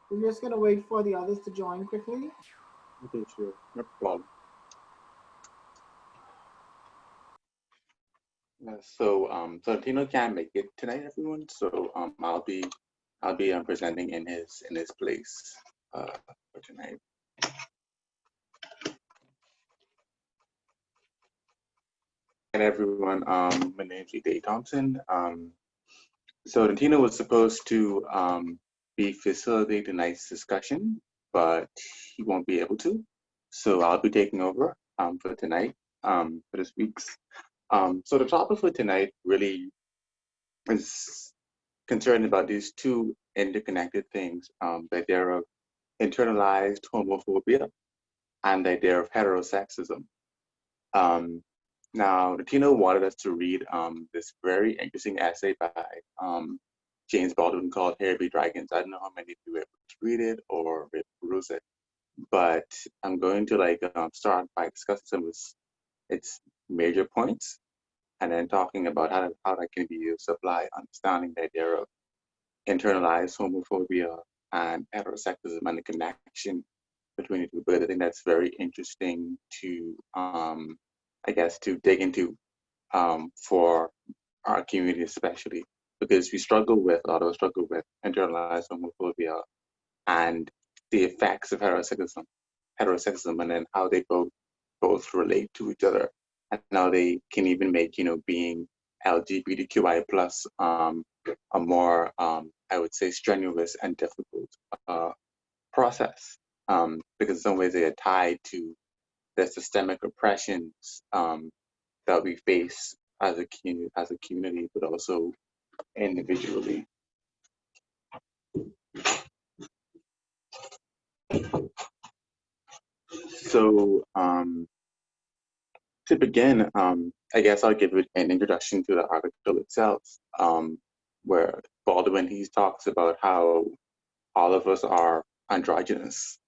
We're just going to wait for the others to join quickly. Okay, sure, no problem. So Tino can't make it tonight, everyone. So I'll be presenting in his place for tonight. And everyone, my name's Ide Thompson. So Tino was supposed to be facilitating tonight's discussion, but he won't be able to. So I'll be taking over for tonight, for this week's. So the topic for tonight really is concerned about these two interconnected things, the idea of internalized homophobia and the idea of heterosexism. Now, Tino wanted us to read this very interesting essay by James Baldwin called Here Be Dragons. I don't know how many of you were able to read it or peruse it, but I'm going to start by discussing some of its major points, and then talking about how that can be used to apply understanding the idea of internalized homophobia and heterosexism and the connection between the two. But I think that's very interesting to, I guess, to dig into for our community, especially because a lot of us struggle with internalized homophobia and the effects of heterosexism, and then how they both relate to each other, and how they can even make being LGBTQI plus a more I would say strenuous and difficult process, because in some ways they are tied to the systemic oppressions that we face as a community, but also individually. So to begin, I guess I'll give it an introduction to the article itself, where Baldwin, he talks about how all of us are androgynous.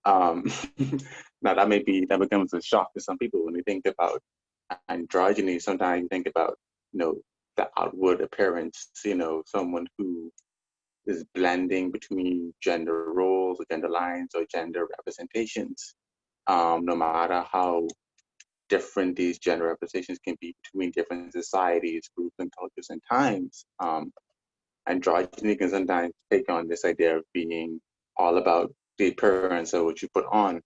Um, Now that becomes a shock to some people when they think about androgyny. Sometimes you think about the outward appearance, someone who is blending between gender roles or gender lines or gender representations, no matter how different these gender representations can be between different societies, groups, and cultures and times. Androgyny can sometimes take on this idea of being all about the appearance of what you put on.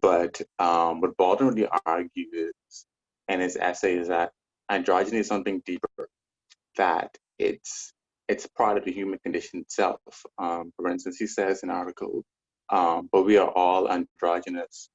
But what Baldwin really argues in his essay is that androgyny is something deeper, that it's part of the human condition itself. For instance, he says in an article, but we are all androgynous,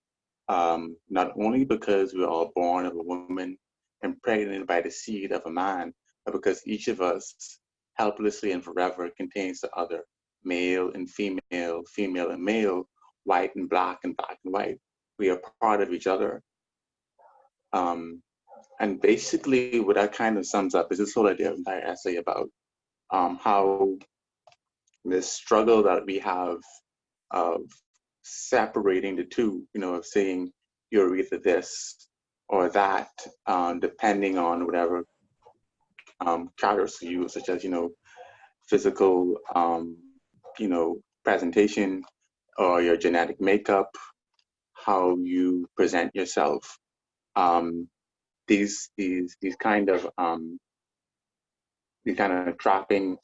not only because we are all born of a woman impregnated by the seed of a man, but because each of us helplessly and forever contains the other, male and female, female and male, white and black and white. We are part of each other. And basically what that kind of sums up is this whole idea of entire essay about how this struggle that we have of separating the two, of saying you're either this or that, depending on whatever characters you use, such as, physical, presentation, or your genetic makeup, how you present yourself. These kind of trappings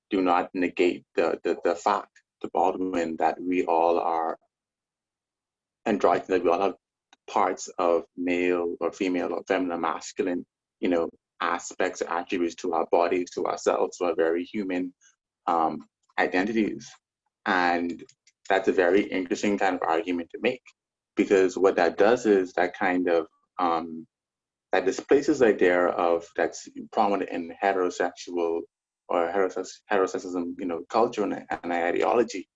do not negate the fact to Baldwin that we all are androgynous, that we all have parts of male or female or feminine, masculine, aspects or attributes to our bodies, to ourselves, to our very human identities. And that's a very interesting kind of argument to make, because what that does is that kind of that displaces the idea of that's prominent in heterosexual or heterosexism, culture and ideology,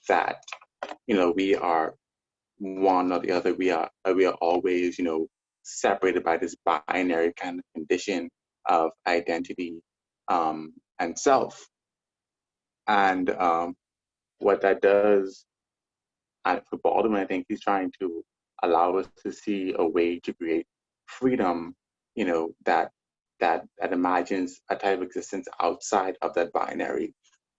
that we are one or the other. We are always separated by this binary kind of condition of identity and self. And what that does, for Baldwin, I think he's trying to allow us to see a way to create freedom, that imagines a type of existence outside of that binary,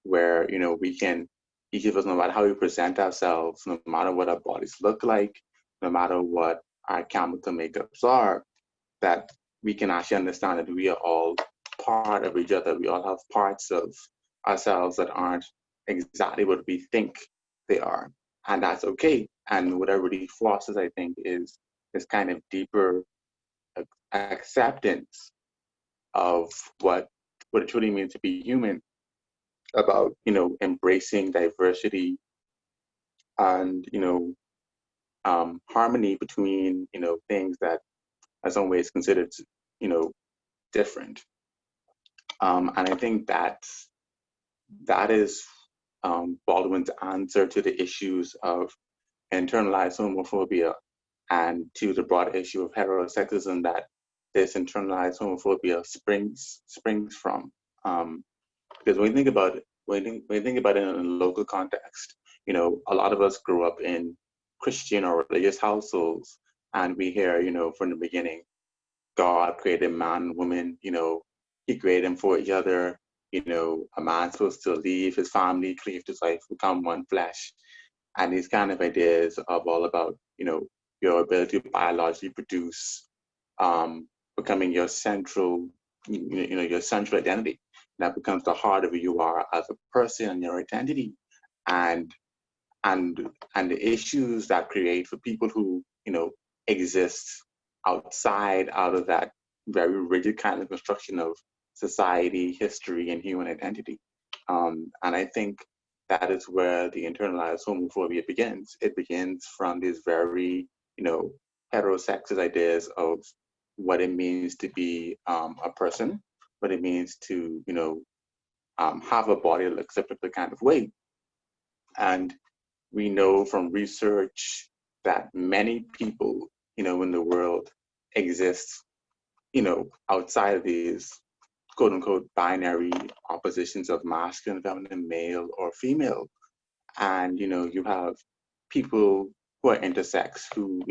where we can each of us, no matter how we present ourselves, no matter what our bodies look like, no matter what our chemical makeups are, that we can actually understand that we are all part of each other. We all have parts of ourselves that aren't exactly what we think they are. And that's okay. And what really fosters, I think, is this kind of deeper acceptance of what it truly means to be human, about, embracing diversity and, harmony between, things that are some ways considered, different. And I think that is Baldwin's answer to the issues of internalized homophobia and to the broad issue of heterosexism that this internalized homophobia springs from. Because when you think about it, when you think about it in a local context, a lot of us grew up in Christian or religious households, and we hear, from the beginning, God created man and woman, he created them for each other. A man's supposed to leave his family, cleave to his wife, become one flesh. And these kind of ideas of all about, your ability to biologically produce, becoming your central, your central identity. That becomes the heart of who you are as a person and your identity. And and the issues that create for people who, exist out of that very rigid kind of construction of society, history, and human identity. And I think that is where the internalized homophobia begins. It begins from these very, heterosexist ideas of what it means to be a person, what it means to, have a body that looks a particular kind of way. And we know from research that many people, in the world exist, outside of these quote unquote binary oppositions of masculine, feminine, male, or female. And, you have people who are intersex who,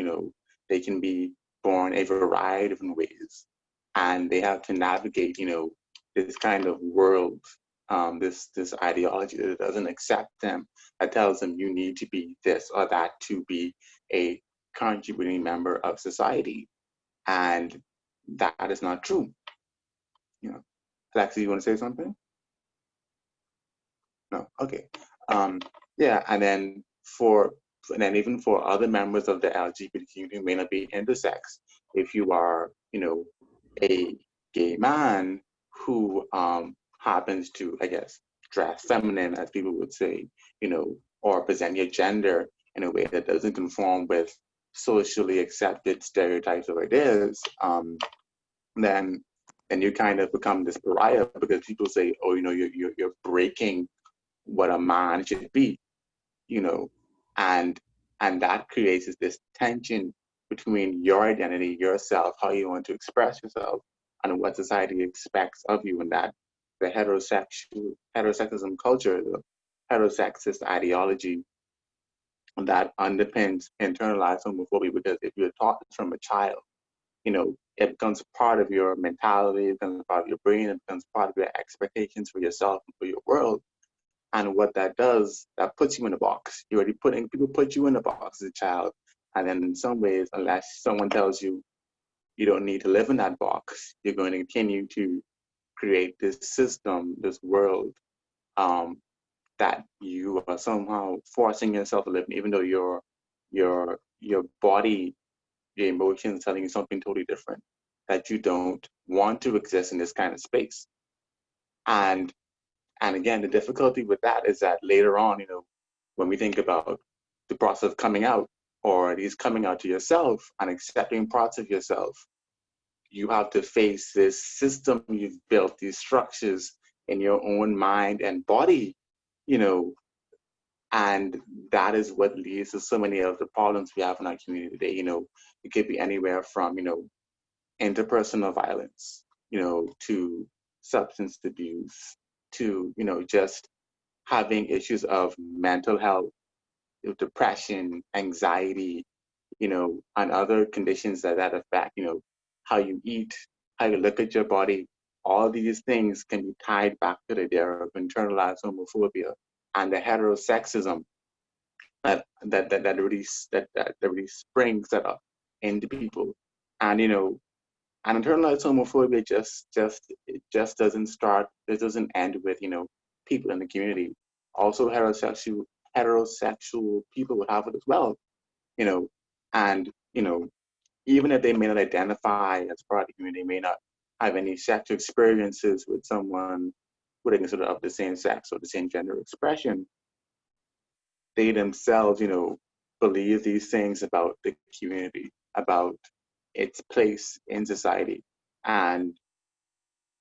they can be born a variety of different ways. And they have to navigate, this kind of world, this ideology that doesn't accept them, that tells them you need to be this or that to be a contributing member of society. And that is not true. Alexis, you want to say something? No, okay. Yeah, and then even for other members of the LGBTQ who may not be intersex, if you are, a gay man who happens to, I guess, dress feminine, as people would say, or present your gender in a way that doesn't conform with socially accepted stereotypes or ideas, then you kind of become this pariah because people say, oh, you're breaking what a man should be, and that creates this tension between your identity, yourself, how you want to express yourself, and what society expects of you, and that the heterosexism culture, the heterosexist ideology that underpins internalized homophobia, because if you're taught this from a child, it becomes part of your mentality, it becomes part of your brain, it becomes part of your expectations for yourself and for your world. And what that does, that puts you in a box. People put you in a box as a child. And then in some ways, unless someone tells you you don't need to live in that box, you're going to continue to create this system, this world, that you are somehow forcing yourself to live in, even though your body, your emotions telling you something totally different, that you don't want to exist in this kind of space. And again, the difficulty with that is that later on, when we think about the process of coming out, or at least coming out to yourself and accepting parts of yourself, you have to face this system you've built, these structures in your own mind and body, and that is what leads to so many of the problems we have in our community today. It could be anywhere from, interpersonal violence, to substance abuse, to, just having issues of mental health, depression, anxiety, and other conditions that affect, how you eat, how you look at your body. All these things can be tied back to the idea of internalized homophobia. and the heterosexism that really springs that up into people. And and internalized homophobia just doesn't start, it doesn't end with, people in the community. Also heterosexual people would have it as well, and even if they may not identify as part of the community, may not have any sexual experiences with someone who they consider of the same sex or the same gender expression, they themselves, believe these things about the community, about its place in society. And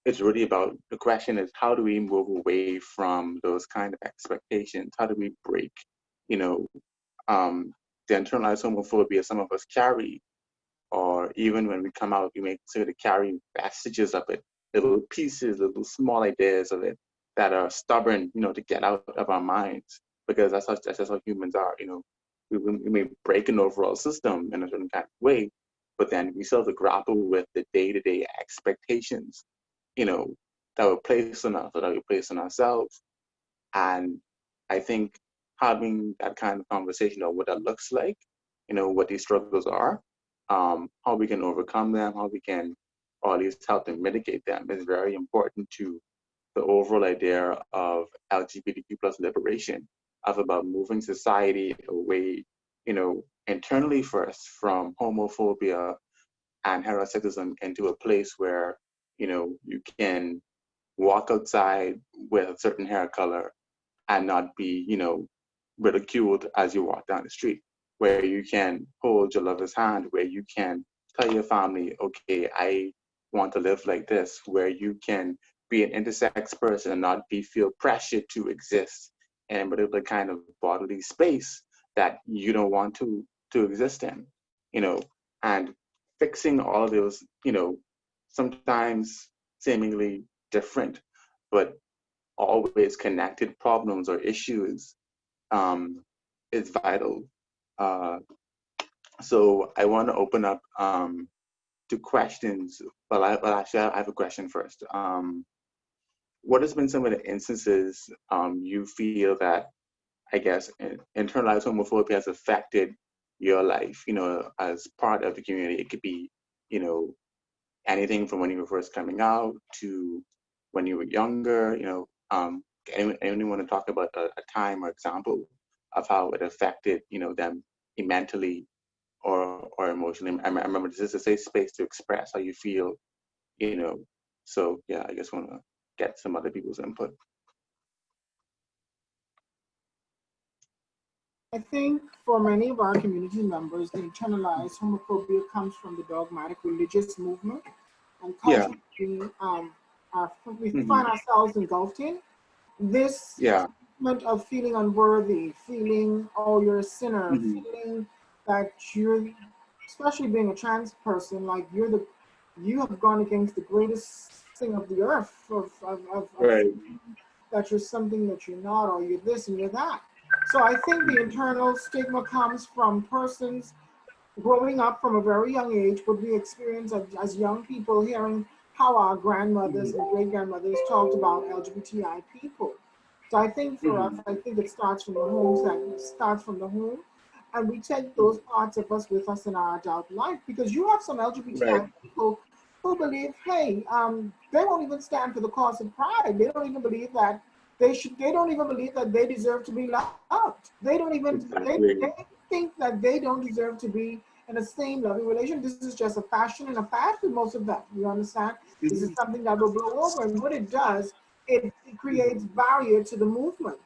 it's really about, the question is, how do we move away from those kind of expectations? How do we break, the internalized homophobia some of us carry, or even when we come out, we may sort of carry vestiges of it, little pieces, little small ideas of it that are stubborn, to get out of our minds, because that's how humans are. We may break an overall system in a certain kind of way, but then we still have to grapple with the day-to-day expectations, that were placed on us, or that we place on ourselves. And I think having that kind of conversation of what that looks like, what these struggles are, how we can overcome them, how we can, or at least help them mitigate them, is very important to the overall idea of LGBTQ plus liberation, of about moving society away, internally first, from homophobia and heterosexism into a place where, you can walk outside with a certain hair color and not be, ridiculed as you walk down the street, where you can hold your lover's hand, where you can tell your family, okay, I want to live like this, where you can be an intersex person and not feel pressured to exist in a particular kind of bodily space that you don't want to exist in, and fixing all of those, sometimes seemingly different, but always connected problems or issues, is vital. Uh, so I want to open up to questions. Actually, I have a question first. What has been some of the instances you feel that, I guess, internalized homophobia has affected your life, as part of the community? It could be, anything from when you were first coming out to when you were younger, anyone want to talk about a time or example of how it affected, them mentally or emotionally? I remember this is a safe space to express how you feel, so yeah, I just want to get some other people's input. I think for many of our community members, the internalized homophobia comes from the dogmatic religious movement and Yeah. culture we Mm-hmm. find ourselves engulfed in. This Yeah. moment of feeling unworthy, feeling, oh, you're a sinner, Mm-hmm. feeling that you're, especially being a trans person, like you have gone against the greatest thing of the earth, of Right. that you're something that you're not, or you're this and you're that. So I think the internal stigma comes from persons growing up from a very young age, what we experience as young people, hearing how our grandmothers and great grandmothers talked about LGBTI people. So I think for us, I think it starts from the homes, that it starts from the home. And we take those parts of us with us in our adult life, because you have some Right. LGBTI people who believe, hey, they won't even stand for the cause of pride. They don't even believe that they don't even believe that they deserve to be loved. They don't even, Exactly. they think that they don't deserve to be in the same loving relation. This is just a fashion and a fad for most of them. You understand? This is something that will blow over. And what it does, it creates barrier to the movement.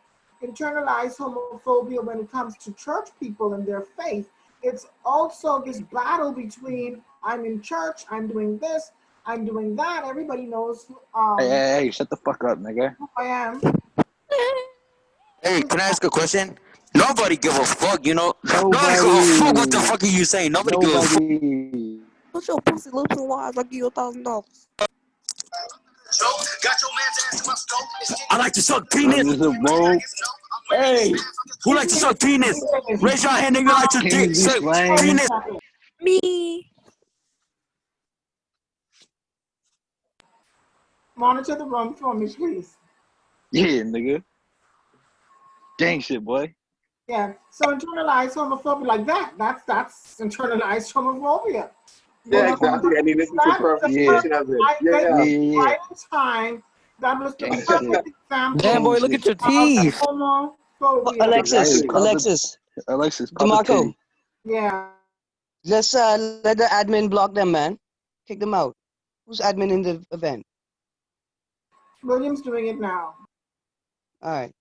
Internalized homophobia when it comes to church people and their faith, it's also this battle between I'm in church, I'm doing this, I'm doing that. Everybody knows Hey, shut the fuck up, nigga. who I am. Hey, can I ask a question? Nobody give a fuck, Nobody give a fuck what the Nobody. fuck are you saying. Nobody give a fuck. Nobody. Put your pussy lips and lies. I'll give you $1,000. I like to suck Bro, penis. this is a roll. Hey, who like to suck penis? Raise your hand if you like to Kings be suck slang. penis. Me. Monitor the room for me, please. Yeah, nigga. Gang shit, boy. Yeah. So internalized homophobia like that's internalized homophobia. You Yeah, know, exactly. I mean, this is the that perfect Yeah. definition of it. they Yeah, Yeah. yeah, yeah. right in time. That was the Gang shit. perfect example Damn, boy, Gang look shit. at your of teeth. homophobia. Alexis, Exactly. Alexis, pop a DeMarco, titty. Yeah. let's let the admin block them, man. Kick them out. Who's admin in the event? William's doing it now. All right.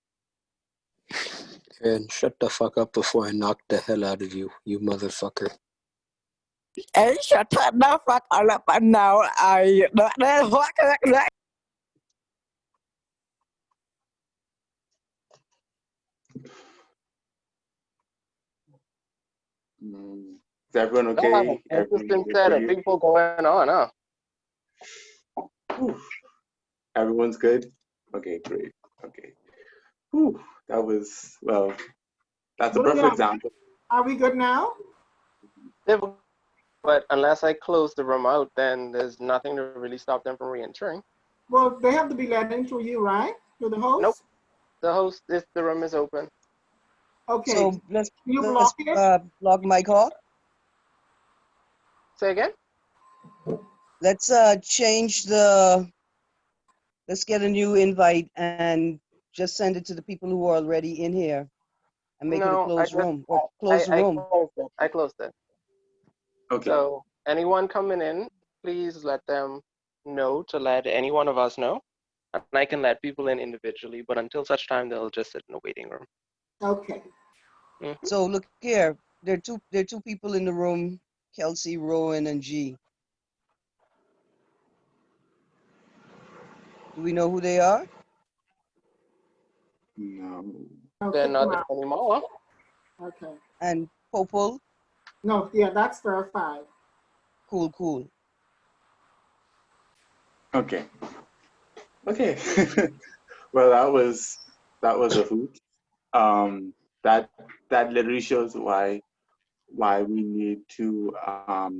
And shut the fuck up before I knock the hell out of you, you motherfucker. Hey, shut the fuck up and now I Is everyone okay? Everyone Interesting good set for of you? people going on, huh? Whew. Everyone's good? Okay, great. Okay. Whew. That was, well, that's a perfect William, example. are we good now? But unless I close the room out, then there's nothing to really stop them from re-entering. Well, they have to be led in through you, right? Through the host? Nope. The room is open. Okay. So let's you block it? block Mike Hawk. Say again? Let's change the. Let's get a new invite and just send it to the people who are already in here, and make it a closed room or close the room. I closed it. Okay. So anyone coming in, please let them know to let any one of us know. And I can let people in individually, but until such time, they'll just sit in the waiting room. Okay. Mm-hmm. So look here, there are two people in the room, Kelsey, Rowan, and G. Do we know who they are? No. They're Okay. not there anymore. Okay. And Popol? No, yeah, that's verified. Cool. Okay. Okay. Well, that was a hoot. That literally shows why we need to have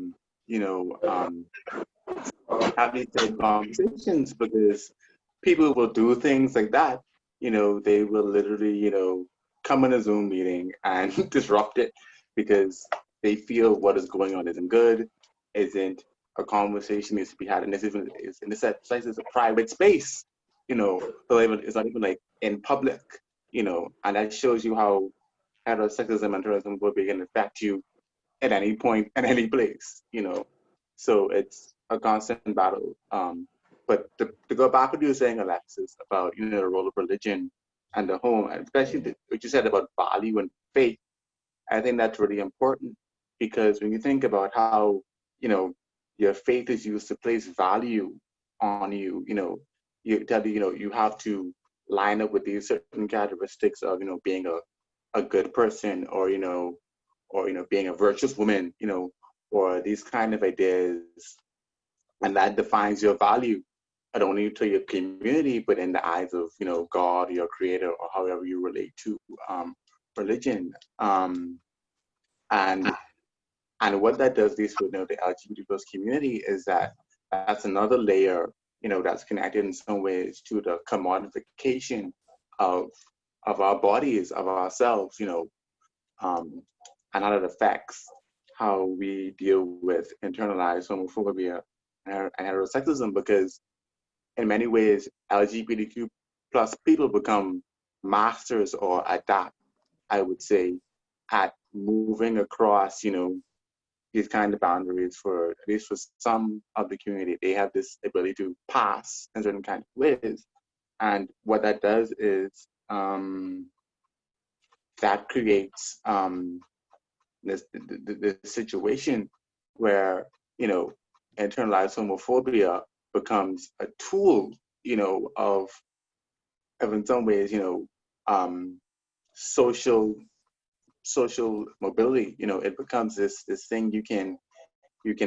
these type of conversations, because people will do things like that. They will literally come in a Zoom meeting and disrupt it because they feel what is going on isn't good, isn't a conversation needs to be had, and this is in this place is a private space. So it's not even like in public. And that shows you how heterosexism and terrorism will be can affect you at any point, at any place. So it's a constant battle. But to go back to what you were saying, Alexis, about the role of religion and the home, and especially what you said about value and faith, I think that's really important, because when you think about how your faith is used to place value on you, you tell you have to line up with these certain characteristics of being a good person, or being a virtuous woman, or these kind of ideas, and that defines your value not only to your community but in the eyes of God, your creator, or however you relate to religion. And what that does, this with the LGBT plus community, is that's another layer that's connected in some ways to the commodification of our bodies, of ourselves, and how it affects how we deal with internalized homophobia and heterosexism, because in many ways LGBTQ plus people become masters, or adapt, I would say, at moving across these kind of boundaries. For at least for some of the community, they have this ability to pass in certain kind of ways, and what that does is that creates this situation where internalized homophobia becomes a tool of in some ways social mobility. It becomes this thing you can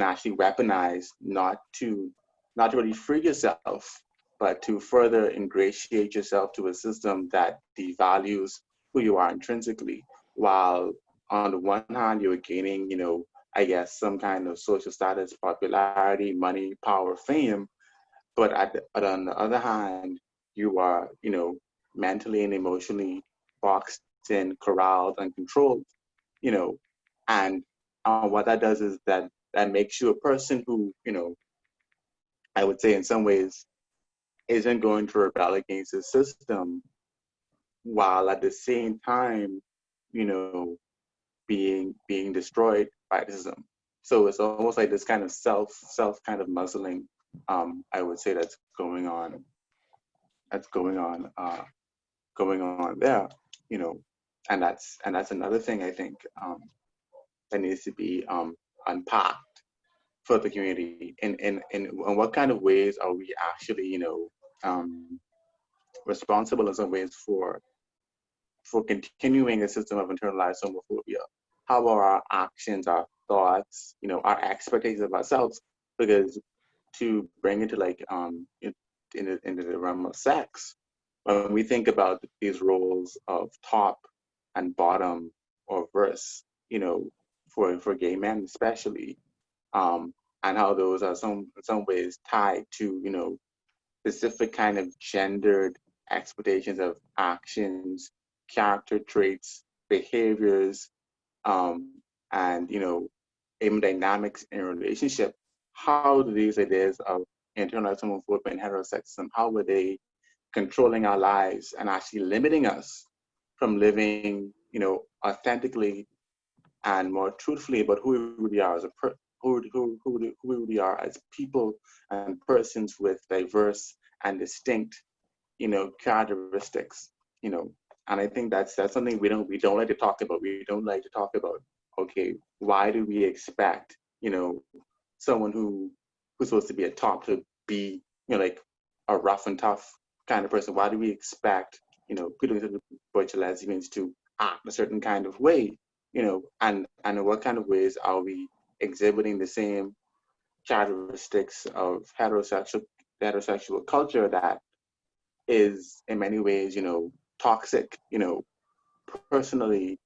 actually weaponize, not to really free yourself, but to further ingratiate yourself to a system that devalues who you are intrinsically, while on the one hand you're gaining I guess some kind of social status, popularity, money, power, fame, but on the other hand you are mentally and emotionally boxed in, corralled, and controlled, you know, and what that does is that makes you a person who, you know, I would say in some ways isn't going to rebel against the system while at the same time, you know, being destroyed by the system. So it's almost like this kind of self kind of muzzling, I would say that's going on there, you know, and that's another thing I think that needs to be unpacked for the community. In what kind of ways are we actually, you know, responsible in some ways for continuing a system of internalized homophobia? How are our actions, our thoughts, you know, our expectations of ourselves? Because to bring it to like into the realm of sex, when we think about these roles of top and bottom or verse, you know, for gay men especially, and how those are in some ways tied to, you know, specific kind of gendered expectations of actions, character traits, behaviors, and, you know, even dynamics in a relationship. How do these ideas of internalized homophobia and heterosexism, how were they controlling our lives and actually limiting us from living, you know, authentically and more truthfully about who we really are as who we really are as people and persons with diverse and distinct, you know, characteristics, you know. And I think that's something we don't like to talk about. We don't like to talk about, okay, why do we expect, you know, someone who's supposed to be a top to be, you know, like a rough and tough kind of person? Why do we expect, you know, people who butch lesbians to act a certain kind of way, you know, and in what kind of ways are we exhibiting the same characteristics of heterosexual culture that is in many ways, you know, toxic, you know, personally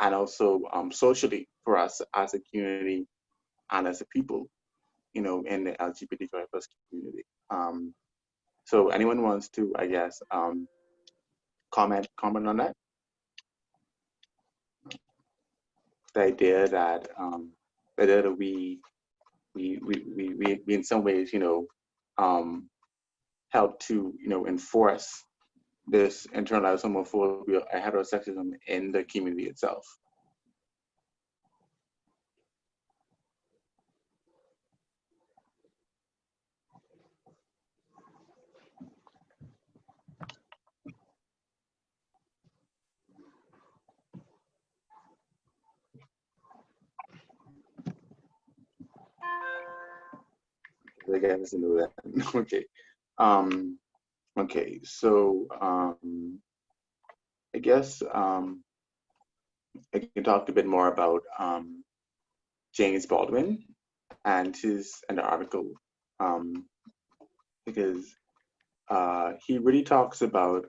and also socially for us as a community and as a people, you know, in the LGBTQI plus community. So anyone wants to, I guess, comment on that? The idea that we in some ways, you know, help to, you know, enforce this internalized homophobia and heterosexism in the community itself. I guess I know that. Okay. Okay. So I guess I can talk a bit more about James Baldwin and the article, because he really talks about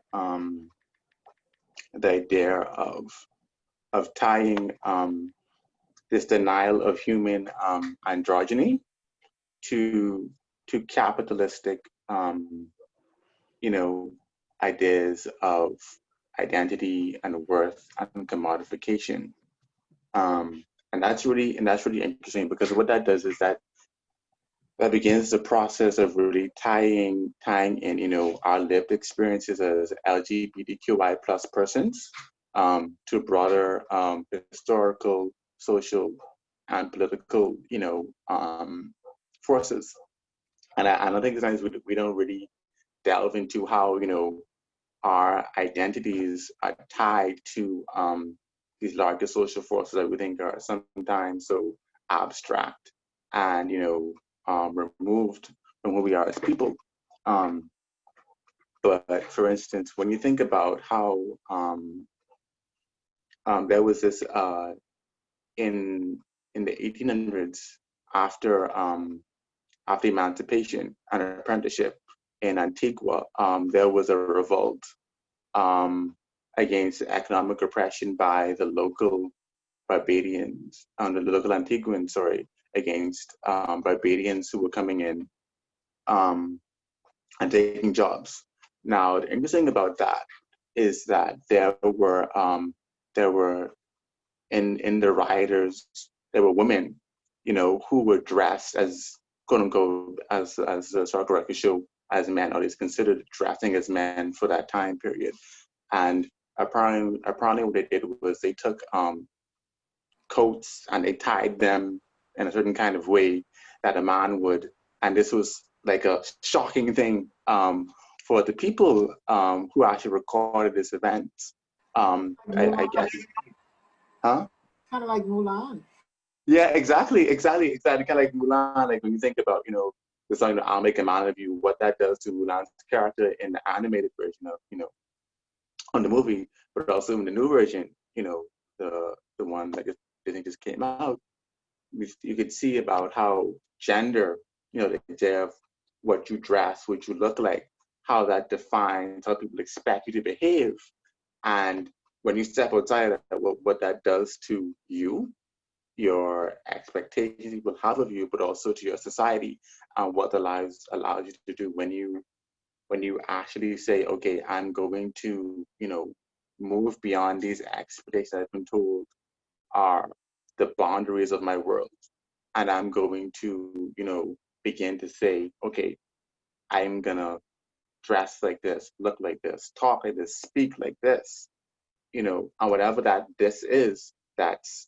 the idea of tying this denial of human androgyny to capitalistic, you know, ideas of identity and worth and commodification, and that's really interesting, because what that does is that begins the process of really tying in, you know, our lived experiences as LGBTQI plus persons to broader historical, social, and political, you know, forces. And I think sometimes we don't really delve into how, you know, our identities are tied to these larger social forces that we think are sometimes so abstract and, you know, removed from who we are as people. But for instance, when you think about how there was this in the 1800s, after emancipation and apprenticeship in Antigua, there was a revolt against economic oppression by the local Barbadians, the local Antiguans, sorry, against Barbadians who were coming in and taking jobs. Now, the interesting about that is that there were in the rioters, there were women, who were dressed as quote unquote as the historical records show as men, or is considered dressing as men for that time period. And apparently what they did was they took coats and they tied them in a certain kind of way that a man would, and this was like a shocking thing for the people who actually recorded this event. I guess, huh? Kind of like Mulan. Yeah, exactly. Kind of like Mulan. Like when you think about, the song "I'll Make a Man of You," what that does to Mulan's character in the animated version of, on the movie, but also in the new version, the one that I think just came out, you could see about how gender, the idea of what you dress, what you look like, how that defines how people expect you to behave. And when you step outside of that, what that does to you, your expectations people have of you, but also to your society, and what the lives allows you to do when you actually say, okay, I'm going to, move beyond these expectations I've been told are the boundaries of my world. And I'm going to, begin to say, okay, I'm gonna dress like this, look like this, talk like this, speak like this, and whatever that this is, that's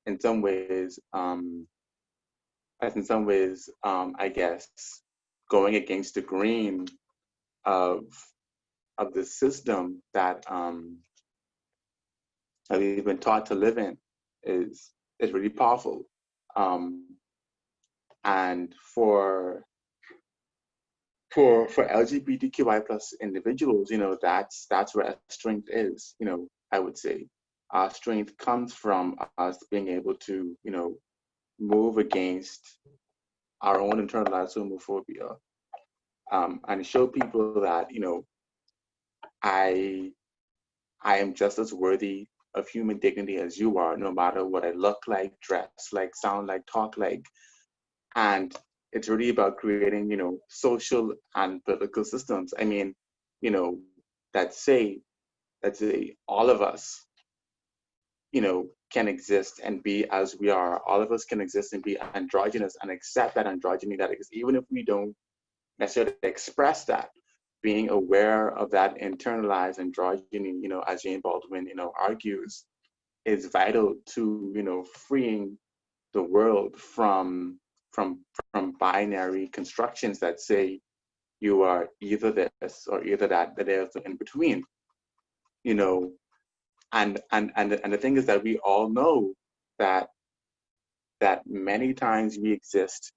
in some ways, I guess, going against the grain of the system that we've been taught to live in is really powerful. And for LGBTQI plus individuals, that's where our strength is. I would say our strength comes from us being able to, move against our own internalized homophobia, and show people that, I am just as worthy of human dignity as you are, no matter what I look like, dress like, sound like, talk like. And it's really about creating, social and political systems. I mean, that say all of us, can exist and be as we are. All of us can exist and be androgynous and accept that androgyny that is, even if we don't necessarily express that. Being aware of that internalized androgyny, as Jane Baldwin, argues, is vital to, freeing the world from binary constructions that say you are either this or either that there's in between, and the thing is that we all know that many times we exist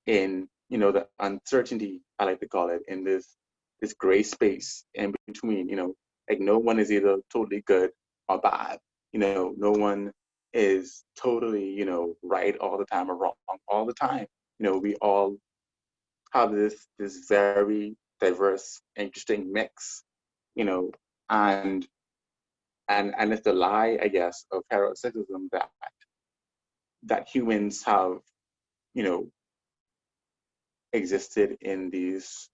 in, the uncertainty, I like to call it, in this gray space in between, like no one is either totally good or bad, no one is totally, right all the time or wrong all the time. We all have this very diverse, interesting mix, and it's the lie, I guess, of heterosexism that humans have, existed in these,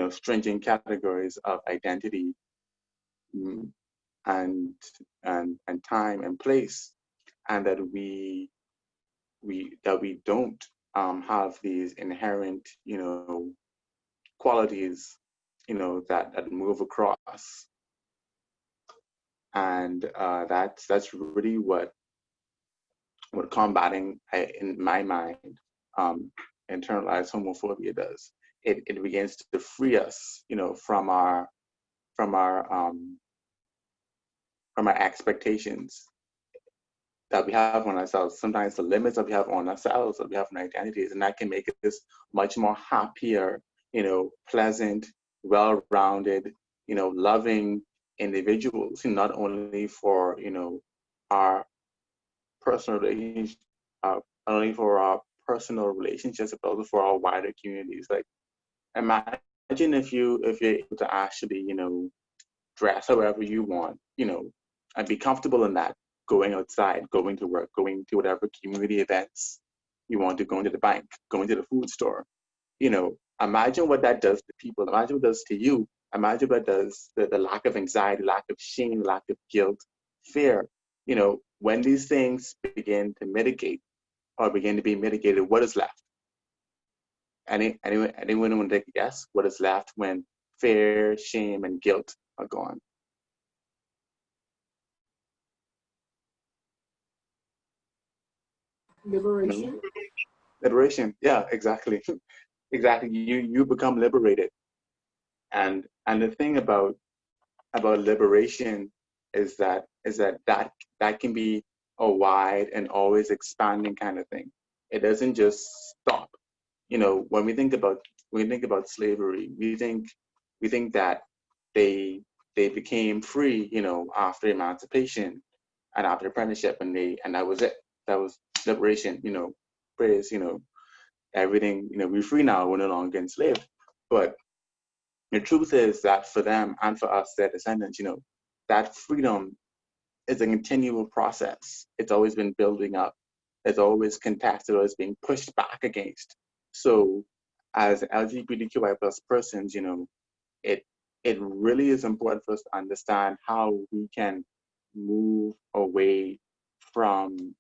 stringent categories of identity, and time and place, and that we don't have these inherent, qualities, that move across. And that's really what combating, in my mind, internalized homophobia does. It begins to free us, from our expectations that we have on ourselves, sometimes the limits that we have on ourselves, that we have on identities, and that can make us much more happier, pleasant, well-rounded, loving individuals, not only for, our personal relations, not only for our personal relationships, but also for our wider communities. Like, imagine if you're able to actually, dress however you want, and be comfortable in that, going outside, going to work, going to whatever community events you want to, going to the bank, going to the food store. Imagine what that does to people. Imagine what it does to you Imagine what does the lack of anxiety, lack of shame, lack of guilt, fear. When these things begin to mitigate or begin to be mitigated, what is left? Anyone want to take a guess? What is left when fear, shame, and guilt are gone? Liberation. Liberation. Yeah, exactly. Exactly. You become liberated. And the thing about liberation is that can be a wide and always expanding kind of thing. It doesn't just stop. When we think about slavery, we think that they became free, after emancipation and after apprenticeship, and that was it. That was liberation. Praise. Everything. We're free now. We're no longer enslaved. But the truth is that for them and for us, their descendants, that freedom is a continual process. It's always been building up. It's always contested or it's being pushed back against. So as LGBTQI plus persons, it really is important for us to understand how we can move away from,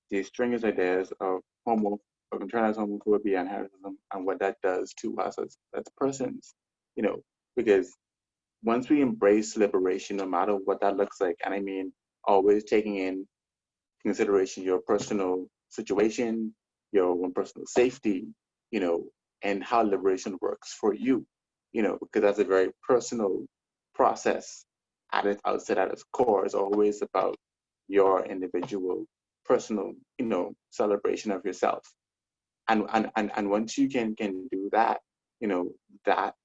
these stringers ideas of internalized homophobia and heterosexism and what that does to us as persons, because once we embrace liberation, no matter what that looks like, and I mean, always taking in consideration your personal situation, your own personal safety, and how liberation works for you, because that's a very personal process at its outset, at its core, is always about your individual, personal, celebration of yourself. And once you can do that, that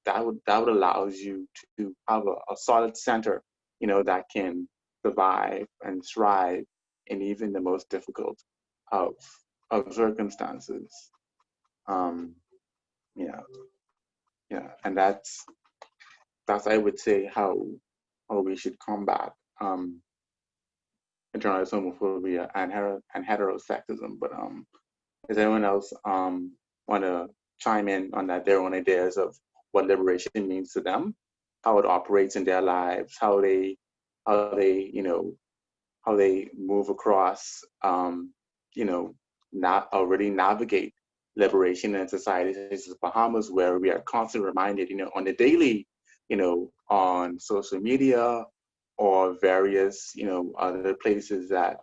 that would allows you to have a solid center, that can survive and thrive in even the most difficult of circumstances. Yeah, and that's I would say how we should combat internalized homophobia and heterosexism. But does anyone else want to chime in on that, their own ideas of what liberation means to them, how it operates in their lives, how they move across, not already navigate liberation in societies such as the Bahamas, where we are constantly reminded, on the daily, on social media or various, other places, that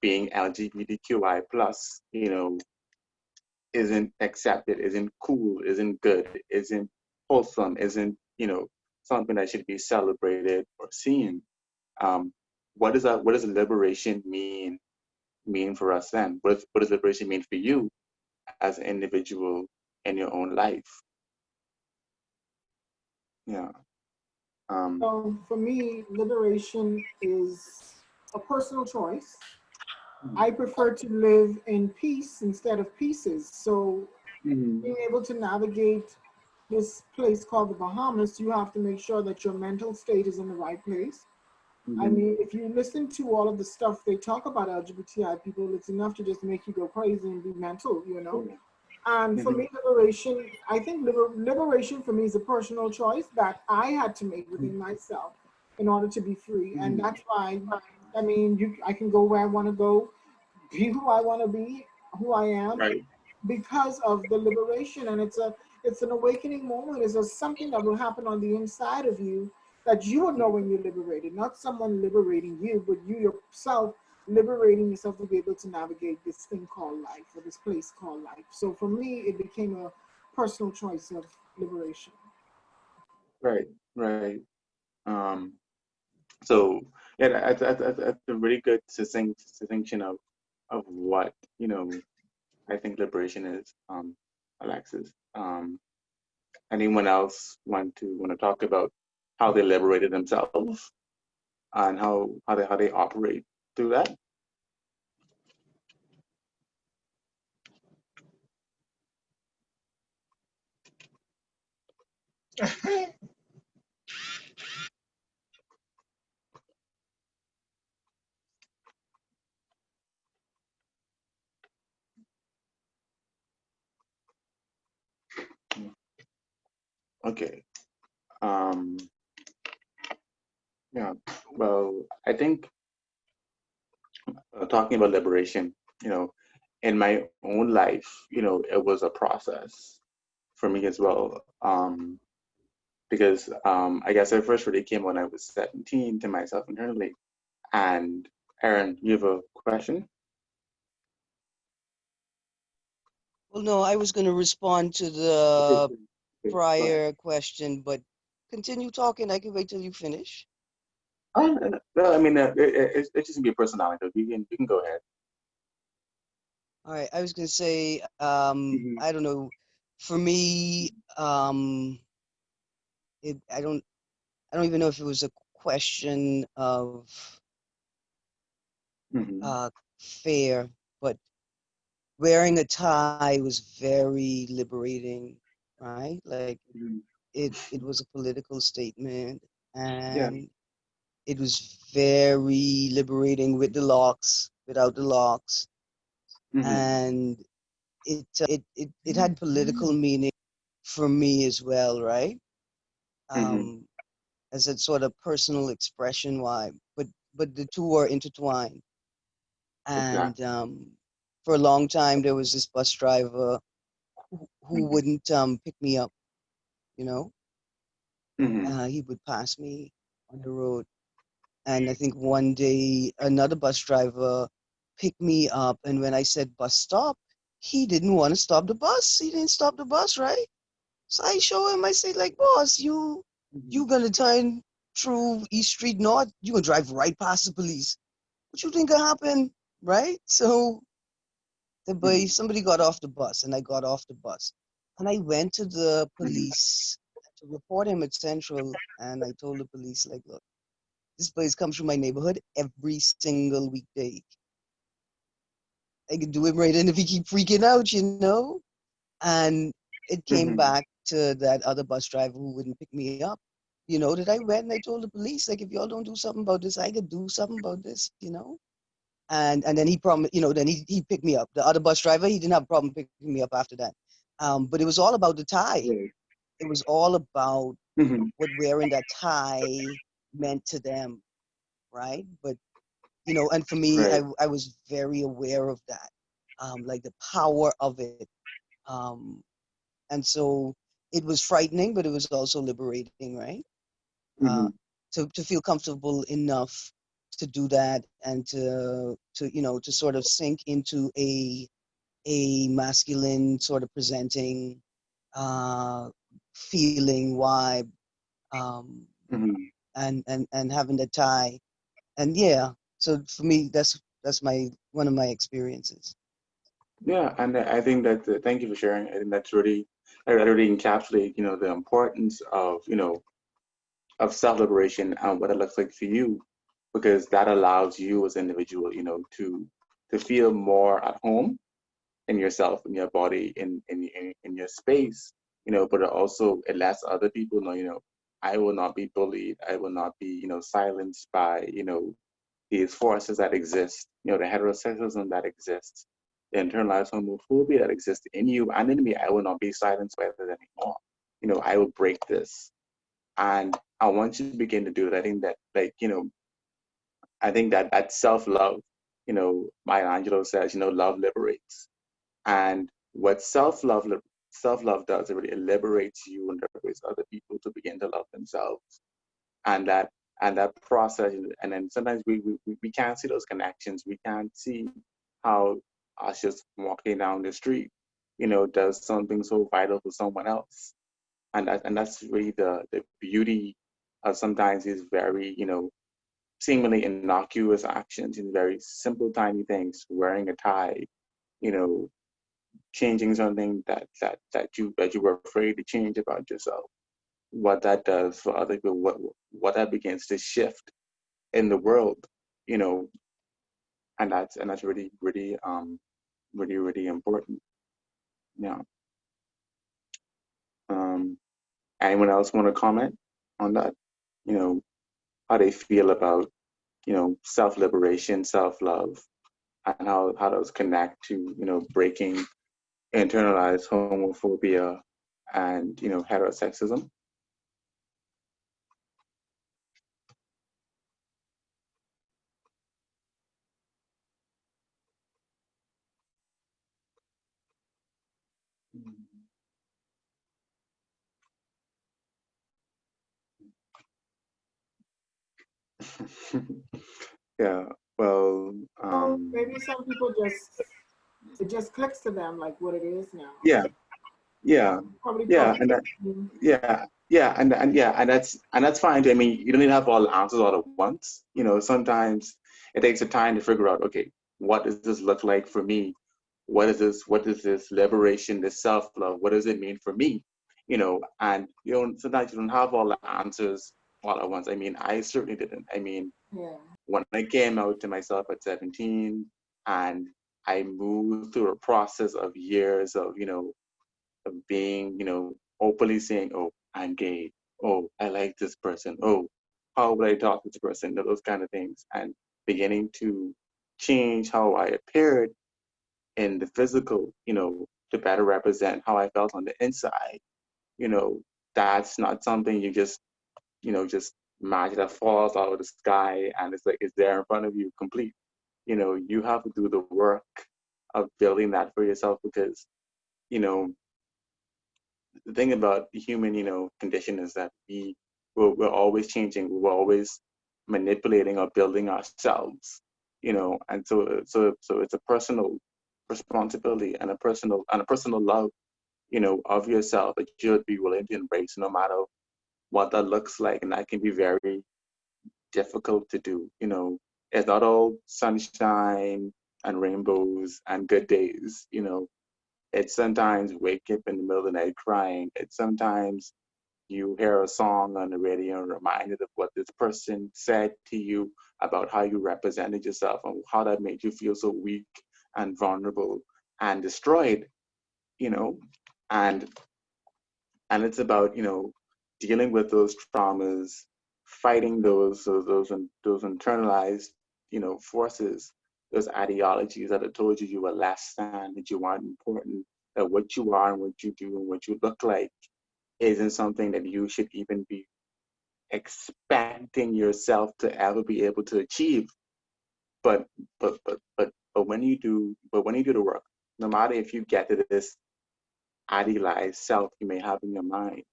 being LGBTQI plus, isn't accepted, isn't cool, isn't good, isn't wholesome, isn't, something that should be celebrated or seen. What does liberation mean for us then? What does liberation mean for you as an individual in your own life? Yeah. So for me, liberation is a personal choice. I prefer to live in peace instead of pieces. So being able to navigate this place called the Bahamas, you have to make sure that your mental state is in the right place. I mean, if you listen to all of the stuff they talk about LGBTI people, it's enough to just make you go crazy and be mental, And for me, liberation, I think liberation for me is a personal choice that I had to make within myself in order to be free. And that's why, I mean, I can go where I want to go, be who I want to be, who I am, Right. because of the liberation. And it's an awakening moment. It's something that will happen on the inside of you that you will know when you're liberated, not someone liberating you, but you yourself liberating yourself to be able to navigate this thing called life, or this place called life. So for me, it became a personal choice of liberation. Right. So yeah, that's a really good distinction of what I think liberation is, Alexus. Anyone else want to talk about how they liberated themselves and how they operate through that? Okay. Yeah. Well, I think talking about liberation, you know, in my own life, it was a process for me as well. Because I guess I first really came when I was 17 to myself internally. And Erin, you have a question? Well, no, I was going to respond to Okay, the okay, go ahead. prior question, but continue talking. I can wait till you finish. Well, I mean, it's just gonna be a personality. You can go ahead. All right, I was going to say, Mm-hmm. I don't know. For me, I don't even know if it was a question of Mm-hmm. fair, but wearing a tie was very liberating, right? Like Mm-hmm. it was a political statement, Yeah. and it was very liberating with the locks, without the locks, Mm-hmm. and it had political meaning for me as well, right? Mm-hmm. As a sort of personal expression, why? But the two are intertwined, and Exactly. for a long time there was this bus driver who Mm-hmm. wouldn't pick me up, you know. Mm-hmm. He would pass me on the road. And I think one day another bus driver picked me up. And when I said bus stop, he didn't want to stop the bus. He didn't stop the bus, right? So I show him, I say, like, boss, you gonna turn through East Street North, you gonna drive right past the police. What you think will happen? Right? So Mm-hmm. somebody got off the bus and I got off the bus. And I went to the Mm-hmm. police to report him at Central, and I told the police, like, look, this place comes through my neighborhood every single weekday. I could do him right in if he keep freaking out, you know? And it came Mm-hmm. back to that other bus driver who wouldn't pick me up. You know, that I went and I told the police, like, if y'all don't do something about this, I could do something about this, you know? And then he promised, you know, then he picked me up. The other bus driver, he didn't have a problem picking me up after that. But it was all about the tie. Right. It was all about Mm-hmm. what wearing that tie meant to them, right? But you know, and for me, Right. I was very aware of that, like the power of it, um, and so it was frightening, but it was also liberating, right? Uh, Mm-hmm. to feel comfortable enough to do that and to you know to sort of sink into a masculine sort of presenting feeling vibe, um, Mm-hmm. and having the tie. And yeah, so for me, that's my one of my experiences. Yeah, and I think that thank you for sharing. I think that really encapsulate, the importance of self-liberation and what it looks like for you, because that allows you as an individual, to feel more at home in yourself, in your body, in your space, but it lets other people know, I will not be bullied, I will not be, silenced by, these forces that exist, the heterosexism that exists, the internalized homophobia that exists in you and in me. I will not be silenced by this anymore. I will break this. And I want you to begin to do it. I think that, that self-love, Maya Angelou says, love liberates. And what self-love does, it liberates you and liberates other people to begin to love themselves. And that process, and then sometimes we can't see those connections. We can't see how us just walking down the street, does something so vital for someone else. And that's really the beauty of sometimes these very, seemingly innocuous actions in very simple, tiny things, wearing a tie, you know, changing something that you were afraid to change about yourself. What that does for other people, what that begins to shift in the world, you know, and that's really, really, really, really important. Yeah. Um, Anyone else want to comment on that? You know, how they feel about, self-liberation, self-love, and how those connect to, breaking internalized homophobia and heterosexism. Yeah, well, Maybe some people it just clicks to them like what it is now. yeah, yeah, Probably yeah, and that, publishing. and that's fine too. I mean, you don't need to have all the answers all at once. Sometimes it takes a time to figure out, okay, what does this look like for me? What is this liberation, this self-love? What does it mean for me? And sometimes you don't have all the answers all at once. I mean, I certainly didn't. I mean, Yeah. when I came out to myself at 17, and I moved through a process of years of being, openly saying, oh, I'm gay. Oh, I like this person. Oh, how would I talk to this person? Those kind of things. And beginning to change how I appeared in the physical, to better represent how I felt on the inside. That's not something you just magic that falls out of the sky and it's there in front of you complete. You have to do the work of building that for yourself, because, the thing about the human, condition is that we're always changing. We're always manipulating or building ourselves, and so it's a personal responsibility and a personal love, of yourself that you'll be willing to embrace no matter what that looks like. And that can be very difficult to do. It's not all sunshine and rainbows and good days. It's sometimes wake up in the middle of the night crying. It's sometimes you hear a song on the radio and reminded of what this person said to you about how you represented yourself and how that made you feel so weak and vulnerable and destroyed, and it's about, dealing with those traumas, fighting those internalized, forces, those ideologies that have told you you were less than, that you aren't important, that what you are and what you do and what you look like isn't something that you should even be expecting yourself to ever be able to achieve. But when you do the work, no matter if you get to this idealized self you may have in your mind,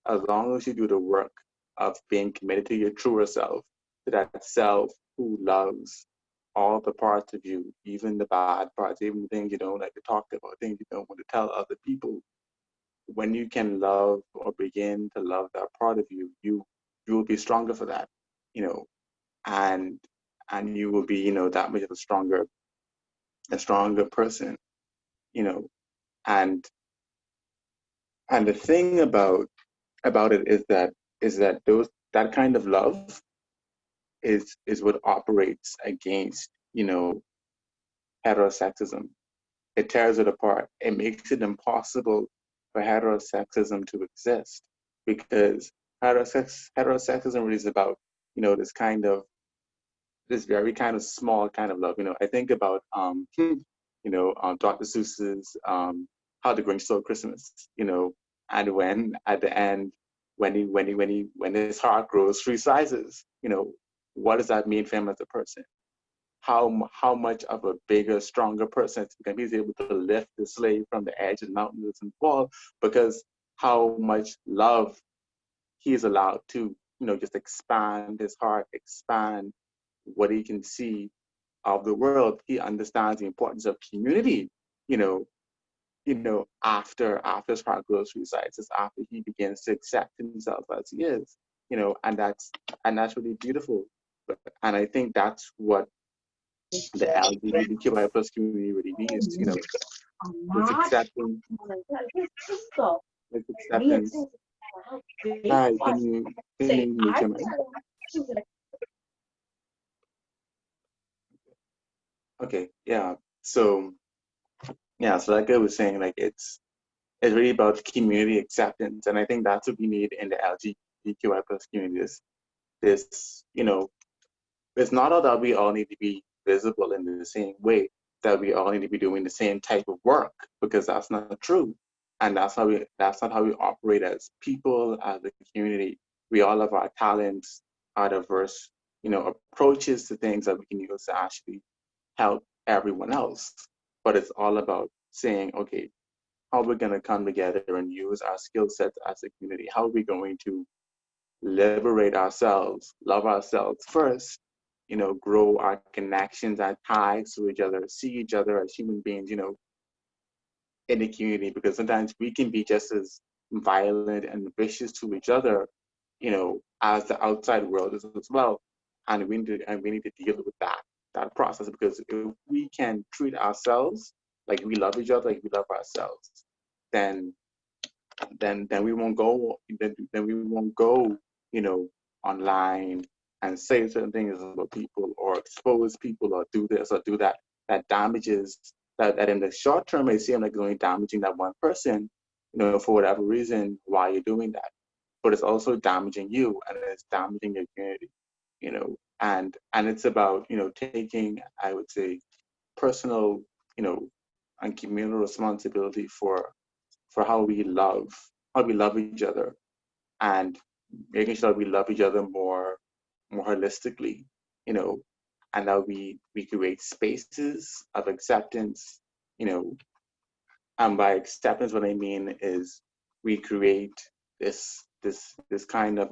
as long as you do the work of being committed to your truer self, to that self who loves all the parts of you, even the bad parts, even the things you don't like to talk about, things you don't want to tell other people. When you can love or begin to love that part of you, you will be stronger for that, and you will be, that much of a stronger person, and the thing about it is that that kind of love is what operates against, heterosexism. It tears it apart. It makes it impossible for heterosexism to exist, because heterosexism really is about, this very kind of small kind of love. I think about Dr. Seuss's How the Grinch Stole Christmas, and when at the end, when his heart grows 3 sizes, what does that mean for him as a person? How much of a bigger, stronger person he's able to lift the slave from the edge of the mountains and fall, because how much love he is allowed to, just expand his heart, expand what he can see of the world. He understands the importance of community, after his heart grows 3 sizes, after he begins to accept himself as he is, and that's really beautiful. And I think that's what the LGBTQI plus community really needs, this acceptance. This acceptance. Hi, can you mute your mic? Okay, yeah. So like I was saying, like it's really about community acceptance, and I think that's what we need in the LGBTQI plus community. This, it's not all that we all need to be visible in the same way, that we all need to be doing the same type of work, because that's not true. And that's not how we operate as people, as a community. We all have our talents, our diverse, approaches to things that we can use to actually help everyone else. But it's all about saying, okay, how are we going to come together and use our skill sets as a community? How are we going to liberate ourselves, love ourselves first, grow our connections, our ties to each other, see each other as human beings, in the community, because sometimes we can be just as violent and vicious to each other, as the outside world is as well. And we need to deal with that process, because if we can treat ourselves like we love each other, like we love ourselves, then we won't go online and say certain things about people or expose people or do this or do that damages that in the short term may seem like it's only damaging that one person, for whatever reason why you're doing that. But it's also damaging you, and it's damaging your community, and it's about, taking, I would say, personal, and communal responsibility for how we love each other, and making sure we love each other more holistically, and that we create spaces of acceptance, and by acceptance what I mean is we create this kind of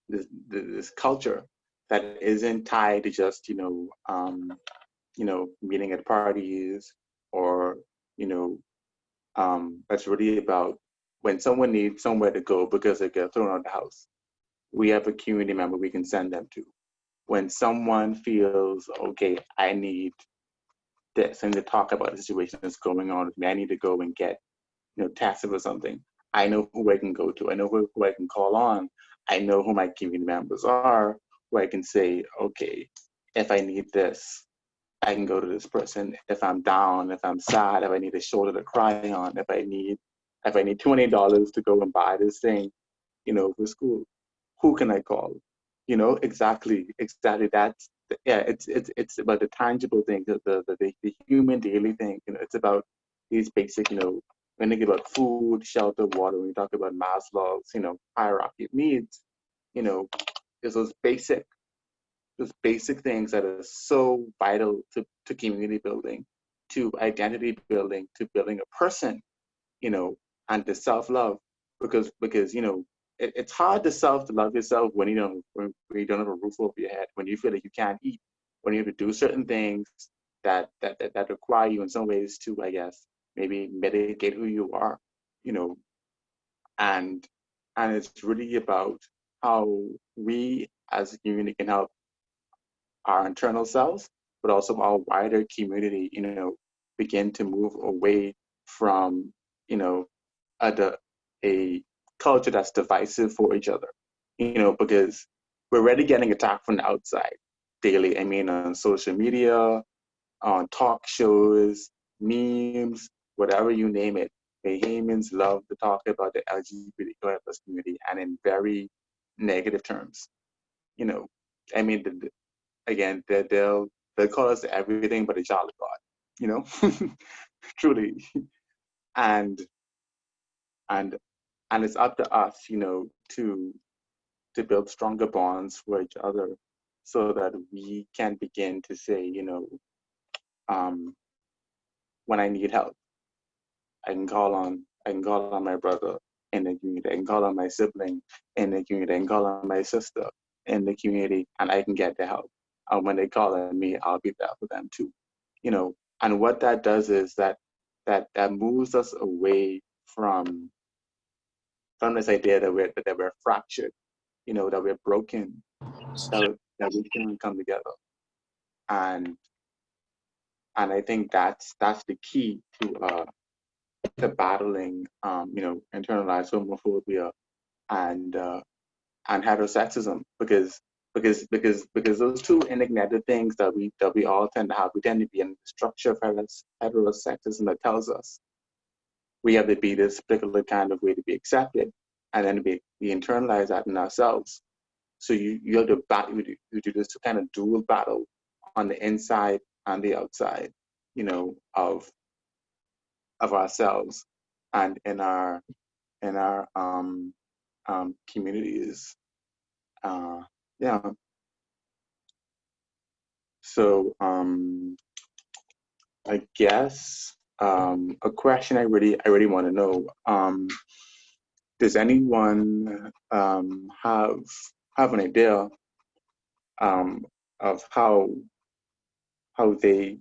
this culture that isn't tied to just meeting at parties, or that's really about when someone needs somewhere to go because they get thrown out of the house, we have a community member we can send them to. When someone feels, okay, I need this, and to talk about the situation that's going on with me, I need to go and get, tested for something, I know who I can go to. I know who I can call on. I know who my community members are, where I can say, okay, if I need this, I can go to this person. If I'm down, if I'm sad, if I need a shoulder to cry on, if I need $20 to go and buy this thing, for school, who can I call? Exactly. That's, yeah. It's about the tangible things, the human daily thing. It's about these basic, when you think about food, shelter, water. When you talk about Maslow's, hierarchy of needs, it's those basic things that are so vital to community building, to identity building, to building a person, and to self-love, because it's hard to love yourself when you don't have a roof over your head, when you feel like you can't eat, when you have to do certain things that require you in some ways to, I guess, maybe mitigate who you are, and it's really about how we as a community can help our internal selves, but also our wider community, begin to move away from, a culture that's divisive for each other, because we're already getting attacked from the outside daily. I mean, on social media, on talk shows, memes, whatever you name it. Bahamians love to talk about the LGBTQI community, and in very negative terms. I mean, again, they'll call us everything but a child of God, truly, and it's up to us, to build stronger bonds for each other, so that we can begin to say, when I need help, I can call on my brother in the community. I can call on my sibling in the community. I can call on my sister in the community, and I can get the help. And when they call on me, I'll be there for them too. And what that does is that moves us away from this idea that we're fractured, that we're broken, that we can come together. And I think that's the key to battling, internalized homophobia and heterosexism, because those two interconnected things that we all tend to have. We tend to be in the structure of heterosexism that tells us we have to be this particular kind of way to be accepted, and then we internalize that in ourselves. So you have to battle. You do this kind of dual battle on the inside and the outside, of ourselves. and in our communities. Yeah. So I guess a question I really want to know. Does anyone have an idea of how they,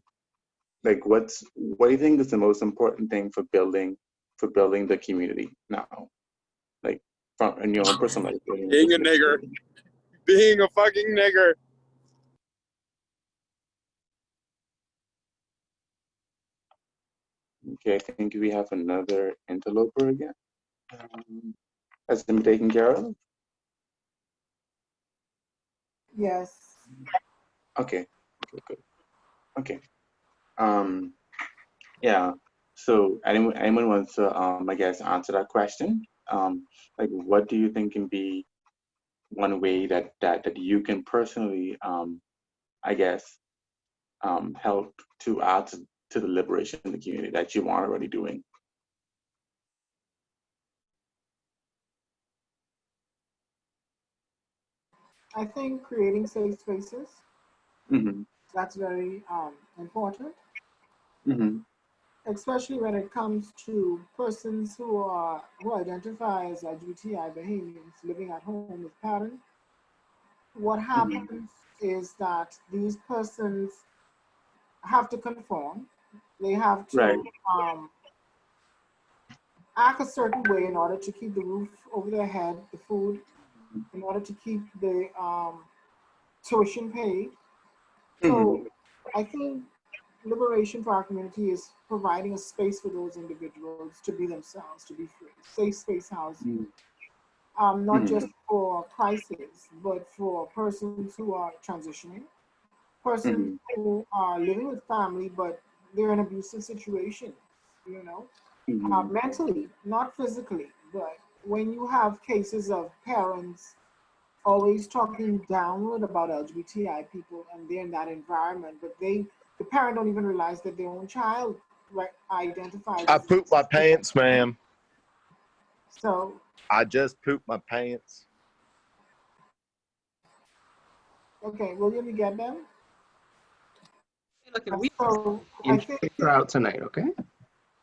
like, what do you think is the most important thing for building the community now? Like, from in your own personal life. Being a nigger. Being a fucking nigger. Okay, I think we have another interloper again. Has been taken care of? Yes. Okay. Okay, good. Okay. Yeah. So anyone wants to I guess answer that question? Like, what do you think can be one way that you can personally I guess help to add to the liberation in the community that you are already doing? I think creating safe spaces, Mm-hmm. that's very important, Mm-hmm. especially when it comes to persons who identify as LGBTI Bahamians living at home with parents. What happens is that these persons have to conform. They have Right. to act a certain way in order to keep the roof over their head, the food, in order to keep the tuition paid. So I think liberation for our community is providing a space for those individuals to be themselves, to be free. Safe space housing, not just for crisis, but for persons who are transitioning, persons who are living with family, but they're in abusive situations, you know, mentally, not physically. But when you have cases of parents always talking downward about LGBTI people and they're in that environment, but the parent don't even realize that their own child identifies. I pooped my pants, ma'am. So I just pooped my pants. okay, William, you get them? Look, we So I think out tonight, okay?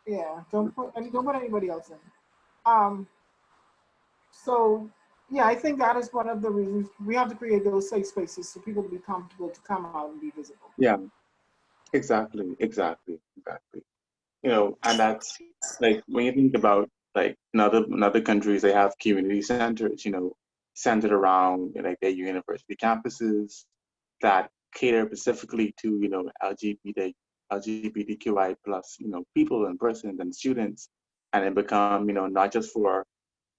Yeah, don't put anybody else in. So yeah, I think that is one of the reasons we have to create those safe spaces so people to be comfortable to come out and be visible. Yeah, exactly. You know, and that's like when you think about like in other countries, they have community centers, you know, centered around like their university campuses that cater specifically to, you know, LGBTQI plus, you know, people and persons and students, and it become, you know, not just for,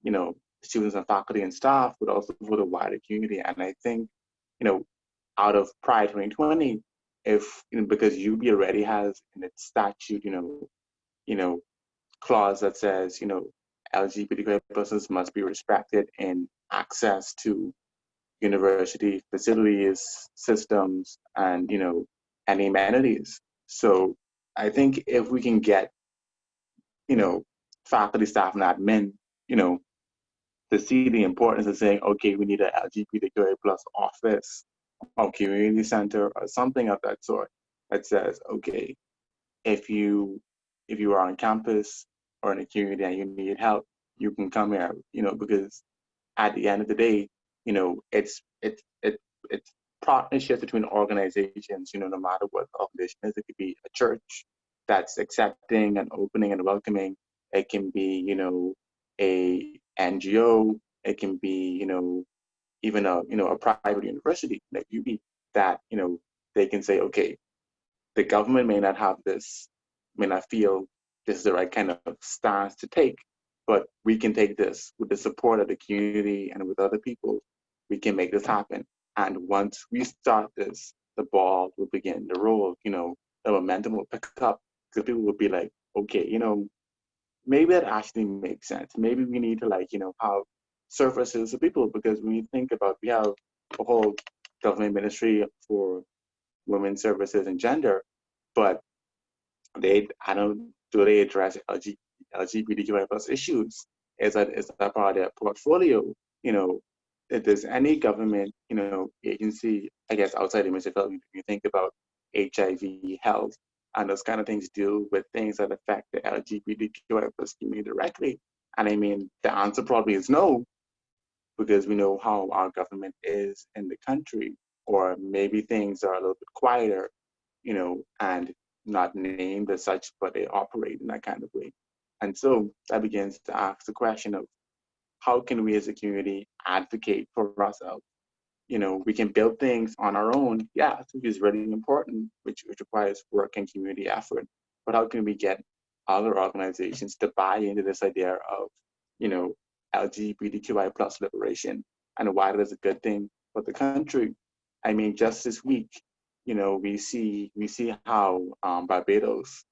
you know, students and faculty and staff, but also for the wider community. And I think, you know, out of Pride 2020, if, you know, because UB already has in its statute, you know, clause that says, you know, LGBTQI persons must be respected in access to university facilities, systems, and, you know, and amenities. So I think if we can get, you know, faculty, staff, and admin, you know, to see the importance of saying, okay, we need an LGBTQI plus office or community center or something of that sort that says, okay, if you are on campus or in a community and you need help, you can come here, you know, because at the end of the day, you know, it's partnerships between organizations, you know, no matter what the organization is. It could be a church that's accepting and opening and welcoming. It can be, you know, a NGO. It can be, you know, even a private university like UB that, you know, they can say, okay, the government may not have this, may not feel this is the right kind of stance to take, but we can take this with the support of the community and with other people. We can make this happen. And once we start this, the ball will begin to roll. You know, the momentum will pick up because people will be like, okay, you know, maybe that actually makes sense. Maybe we need to, like, you know, have services for people, because when you think about, we have a whole government ministry for women's services and gender, but do they address LGBTQI plus issues is that part of their portfolio. If there's any government, agency, I guess outside the ministry of health, you think about HIV, health, and those kind of things deal with things that affect the LGBTQI plus community directly. And I mean, the answer probably is no, because we know how our government is in the country, or maybe things are a little bit quieter, and not named as such, but they operate in that kind of way. And so that begins to ask the question of how can we as a community advocate for ourselves? We can build things on our own, yeah, which is really important, which requires work and community effort. But how can we get other organizations to buy into this idea of, LGBTQI plus liberation and why that is a good thing for the country? I mean, just this week, we see how Barbados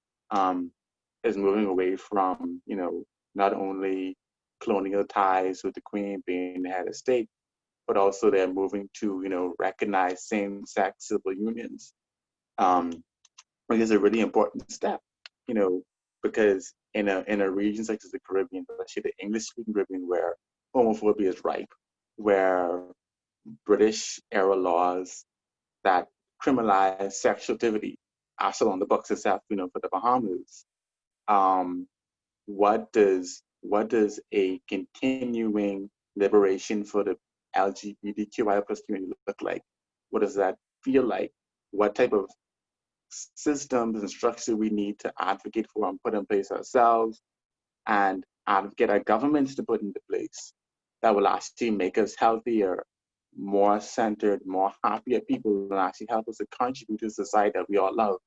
is moving away from, not only colonial ties with the Queen being the head of state, but also they're moving to, recognize same-sex civil unions, which is a really important step, because in a region such as the Caribbean, especially the English-speaking Caribbean, where homophobia is ripe, where British-era laws that criminalize sexual activity are still on the books, except, for the Bahamas. What does a continuing liberation for the LGBTQI plus community look like? What does that feel like? What type of systems and structure we need to advocate for and put in place ourselves, and get our governments to put into place that will actually make us healthier, more centered, more happier people, and actually help us to contribute to society that we all love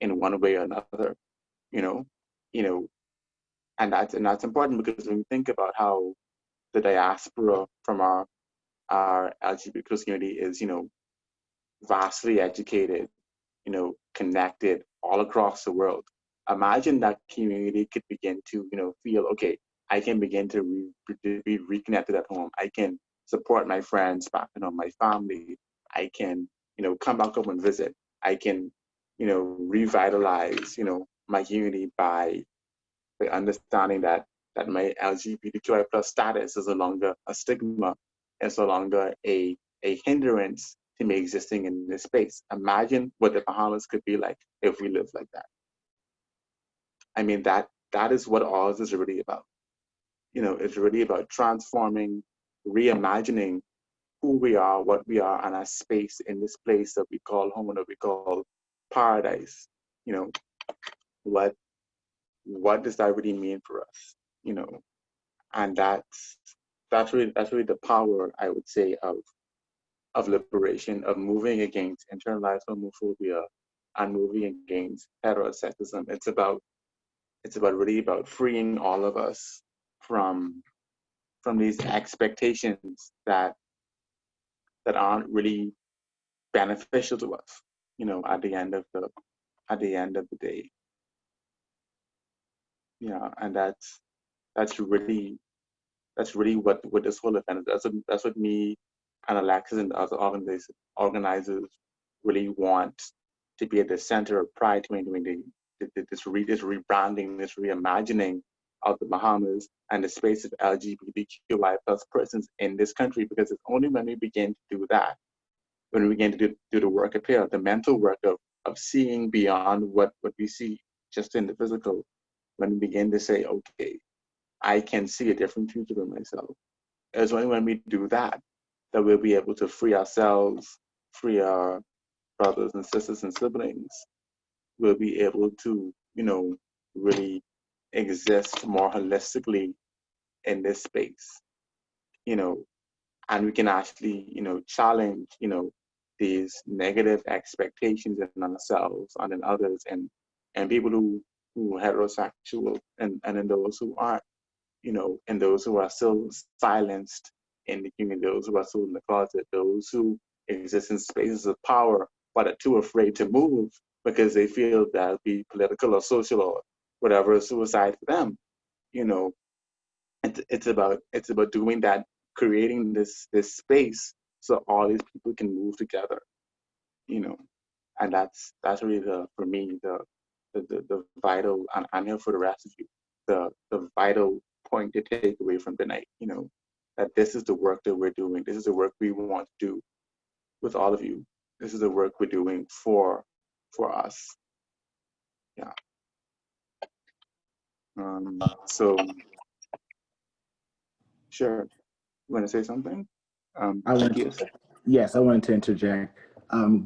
in one way or another. And that's important, because when we think about how the diaspora from our LGBT community is, vastly educated, connected all across the world. Imagine that community could begin to, feel, okay, I can begin to be reconnected at home. I can support my friends back at home, my family. I can, come back home and visit. I can, revitalize, my community by understanding that my LGBTQI plus status is no longer a stigma. It's no longer a hindrance to me existing in this space. Imagine what the Bahamas could be like if we lived like that. I mean, that is what all of this is really about. It's really about transforming, reimagining who we are, what we are, and our space in this place that we call home, that we call paradise. What does that really mean for us? And that's really the power, I would say, of liberation, of moving against internalized homophobia and moving against heterosexism. It's really about freeing all of us from these expectations that aren't really beneficial to us, at the end of the day. And that's really what this whole event is. That's what me and Alexus and the other organizers really want to be at the center of Pride 2020. This rebranding, this reimagining of the Bahamas and the space of LGBTQI plus persons in this country, because it's only when we begin to do that, when we begin to do the work up here, the mental work of seeing beyond what we see just in the physical, when we begin to say, okay, I can see a different future for myself. It's only when we do that we'll be able to free ourselves, free our brothers and sisters and siblings. We'll be able to, really exist more holistically in this space, and we can actually, challenge, these negative expectations in ourselves and in others, and people who are heterosexual, and in those who aren't, and those who are still silenced in the community, those who are still in the closet, those who exist in spaces of power but are too afraid to move because they feel that'll be political or social or whatever suicide for them. It's about doing that, creating this space so all these people can move together. And that's really for me the vital, and I'm here for the rest of you, the vital point to take away from tonight, you know, that this is the work that we're doing. This is the work we want to do with all of you. This is the work we're doing for us. Yeah. So, sure. You want to say something? Yes, I wanted to interject.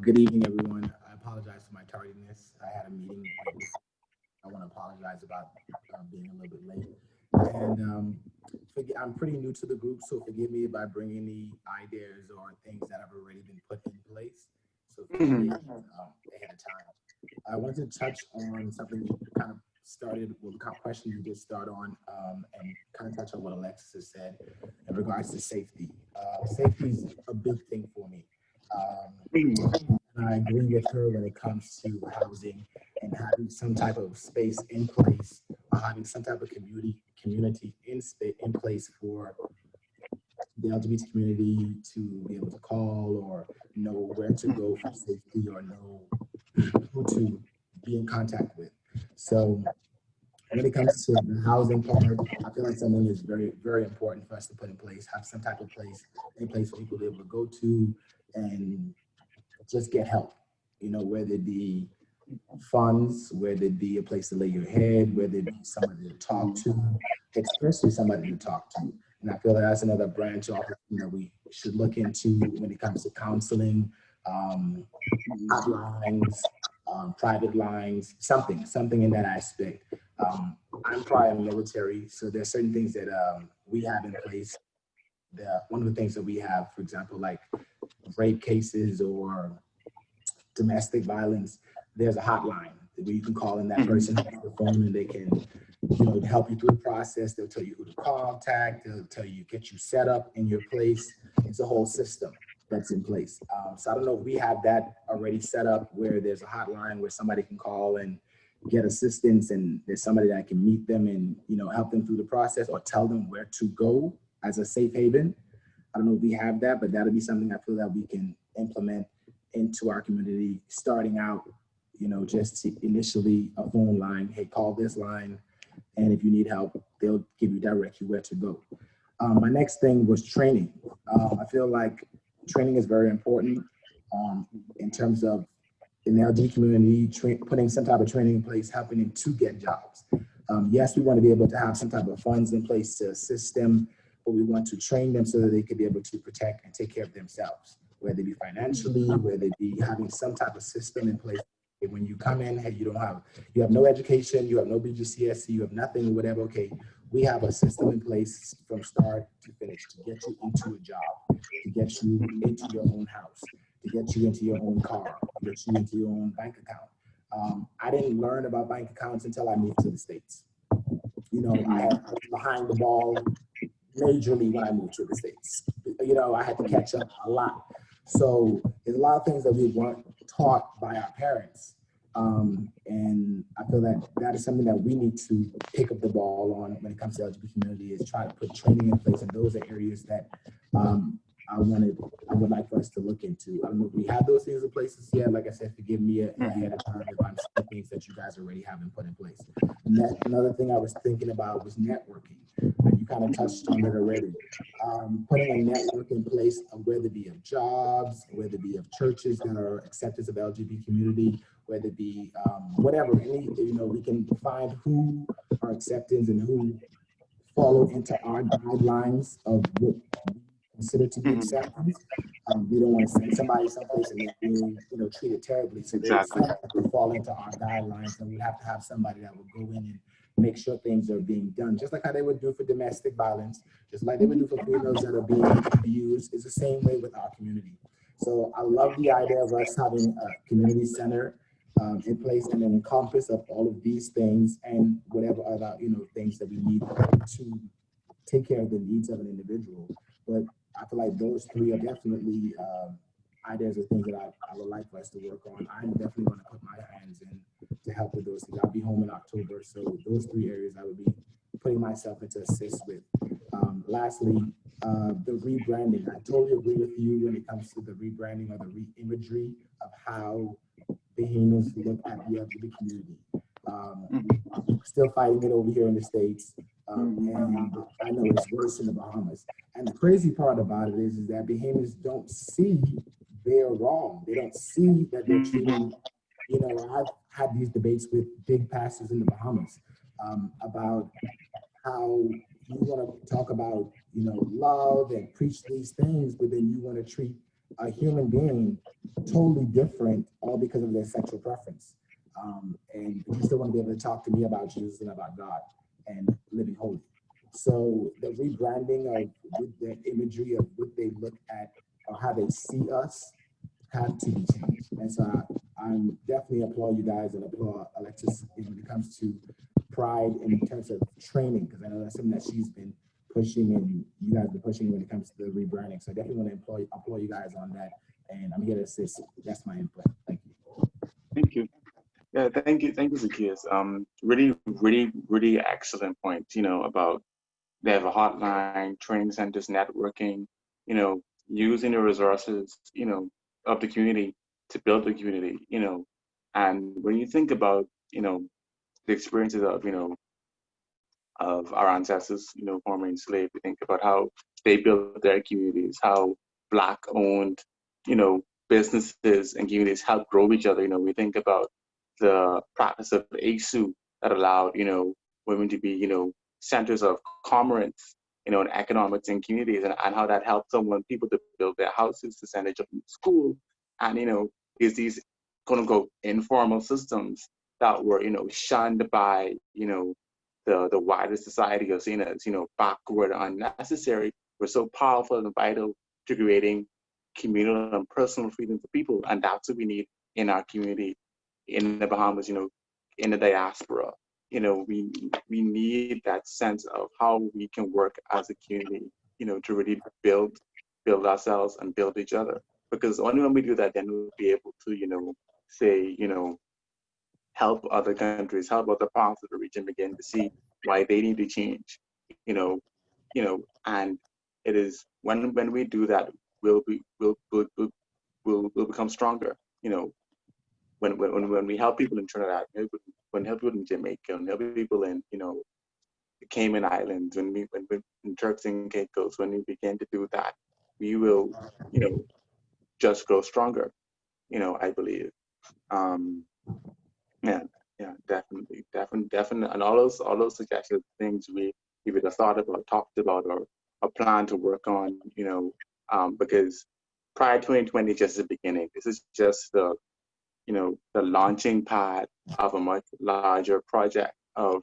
Good evening, everyone. I apologize for my tardiness. I had a meeting. I want to apologize about being a little bit late. And I'm pretty new to the group, so forgive me if I bring any ideas or things that have already been put in place. So forgive me ahead of time. I wanted to touch on something you kind of started with, a question you did start on, and kind of touch on what Alexus has said in regards to safety. Safety is a big thing for me. And I agree with her when it comes to housing and having some type of space in place, having some type of community in place for the LGBT community to be able to call or know where to go for safety or know who to be in contact with. So when it comes to the housing part, I feel like something is very, very important for us to put in place, have some type of place in place for people to be able to go to and just get help, you know, whether it be funds, whether it be a place to lay your head, whether it be somebody to talk to, especially somebody to talk to. And I feel like that's another branch off that we should look into when it comes to counseling, hotlines, private lines, something in that aspect. I'm prior military, so there's certain things that we have in place. One of the things that we have, for example, like rape cases or domestic violence, there's a hotline where you can call in, that person has the phone and they can, you know, help you through the process. They'll tell you who to contact. They'll tell you, get you set up in your place. It's a whole system that's in place. So I don't know if we have that already set up where there's a hotline where somebody can call and get assistance, and there's somebody that can meet them and, you know, help them through the process or tell them where to go as a safe haven. I don't know if we have that, but that'll be something I feel that we can implement into our community, starting out, you know, just initially a phone line. Hey, call this line, and if you need help, they'll direct you where to go. My next thing was training. I feel like training is very important in terms of in the LGBT community, putting some type of training in place, helping them to get jobs. Yes, we want to be able to have some type of funds in place to assist them, but we want to train them so that they can be able to protect and take care of themselves, whether it be financially, whether it be having some type of system in place. When you come in, hey, you have no education, you have no BGCSE, you have nothing, whatever, okay, we have a system in place from start to finish to get you into a job, to get you into your own house, to get you into your own car, to get you into your own bank account. I didn't learn about bank accounts until I moved to the States. You know, I was behind the ball majorly when I moved to the States. You know, I had to catch up a lot. So there's a lot of things that we weren't taught by our parents. And I feel that that is something that we need to pick up the ball on when it comes to the LGBT community, is try to put training in place. And those are areas that I would like for us to look into. I don't know if we have those things in places yet. Like I said, forgive me ahead of time if I'm saying things that you guys already haven't put in place. And another thing I was thinking about was networking. You kind of touched on it already. Putting a network in place, whether it be of jobs, whether it be of churches that are acceptors of the LGBT community, whether it be whatever, we can find who are acceptance and who follow into our guidelines of what we consider to be acceptance. We don't want to send somebody someplace and they're being, treated terribly. So they have to fall into our guidelines, and we have to have somebody that will go in and make sure things are being done, just like how they would do for domestic violence, just like they would do for females that are being abused. Is the same way with our community. So I love the idea of us having a community center in place and an encompass of all of these things and whatever other things that we need to take care of the needs of an individual. But I feel like those three are definitely ideas of things that I would like for us to work on. I'm definitely going to put my hands in to help with those things. I'll be home in October, so those three areas I would be putting myself in to assist with. Lastly, the rebranding. I totally agree with you when it comes to the rebranding or the re-imagery of how Bahamians look at the LGBT community. Still fighting it over here in the States. And I know it's worse in the Bahamas. And the crazy part about it is that Bahamians don't see they're wrong. They don't see that they're treating, you know, I've had these debates with big pastors in the Bahamas about how you want to talk about, you know, love and preach these things, but then you want to treat a human being totally different, all because of their sexual preference. And you still want to be able to talk to me about Jesus and about God and living holy. So the rebranding of with the imagery of what they look at or how they see us have to be changed. And so I'm definitely applaud you guys and applaud Alexus when it comes to Pride in terms of training, because I know that's something that she's been pushing and you guys been pushing when it comes to the rebranding. So I definitely want to applaud you guys on that. And I'm here to assist. That's my input. Thank you. Thank you. Yeah, thank you, Zacchaeus. Really excellent points. You know, about they have a hotline, training centers, networking. You know, using the resources, you know, of the community to build the community. You know, and when you think about, you know, the experiences of, you know, of our ancestors, you know, formerly enslaved, we think about how they built their communities, how Black-owned, you know, businesses and communities help grow each other. You know, we think about the practice of ASU that allowed, you know, women to be, you know, centers of commerce, you know, and economics and communities, and how that helped someone, people to build their houses, to send their children to school, and, you know, is these quote unquote informal systems that were, you know, shunned by, you know, the wider society, or seen as, you know, backward, unnecessary, were so powerful and vital to creating communal and personal freedom for people. And that's what we need in our community in the Bahamas, you know, in the diaspora. You know, we need that sense of how we can work as a community, you know, to really build ourselves and build each other. Because only when we do that, then we'll be able to, you know, say, you know, help other countries, help other parts of the region begin to see why they need to change, you know, and it is when we do that, we'll become stronger, you know. When we help people in Trinidad, when we help people in Jamaica, when we help people in, you know, the Cayman Islands, when in Turks and Caicos, when we begin to do that, we will, you know, just grow stronger, you know, I believe. Yeah, definitely, and all those suggestions, things we either thought about, talked about, or plan to work on, you know, because Pride 2020 is just the beginning. This is just the, you know, the launching pad of a much larger project of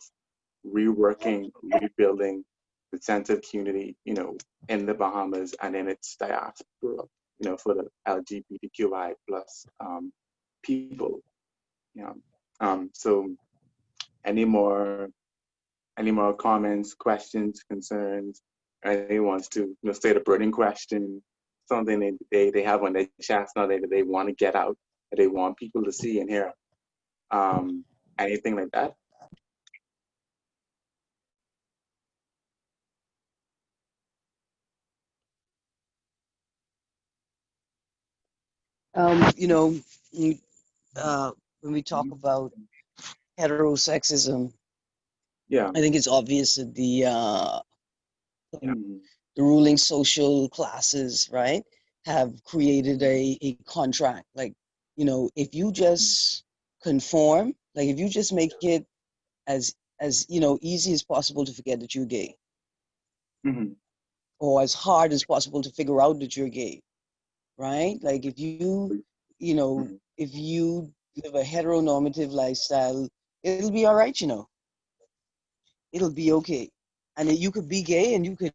reworking, rebuilding the sense of community, you know, in the Bahamas and in its diaspora, you know, for the LGBTQI plus people. Yeah. So any more comments, questions, concerns? Anyone wants to, you know, state a burning question, something they have on their chest now that they want to get out, that they want people to see and hear. Anything like that? You know, when we talk about heterosexism, Yeah, I think it's obvious that the ruling social classes, right, have created a contract. Like, you know, if you just conform, like if you just make it as you know, easy as possible to forget that you're gay, or as hard as possible to figure out that you're gay, right? Like if you know, if you live a heteronormative lifestyle, it'll be all right, you know. It'll be okay. And you could be gay and you could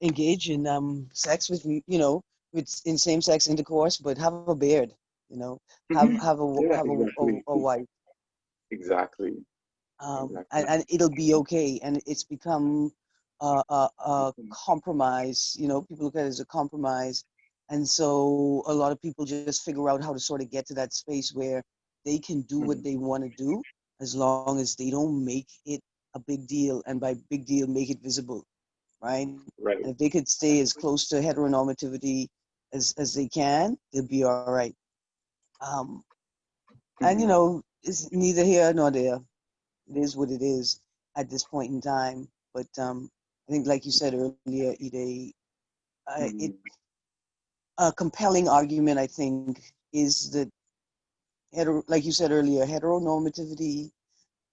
engage in sex with, you know, in same-sex intercourse, but have a beard, you know, have a wife. Exactly. And it'll be okay. And it's become a compromise, you know, people look at it as a compromise. And so a lot of people just figure out how to sort of get to that space where they can do what they want to do, as long as they don't make it a big deal. And by big deal, make it visible, right? Right. And if they could stay as close to heteronormativity as they can, they'll be all right. And, you know, it's neither here nor there. it is what it is at this point in time. But I think, like you said earlier, Ide, a compelling argument, I think, is that, like you said earlier, heteronormativity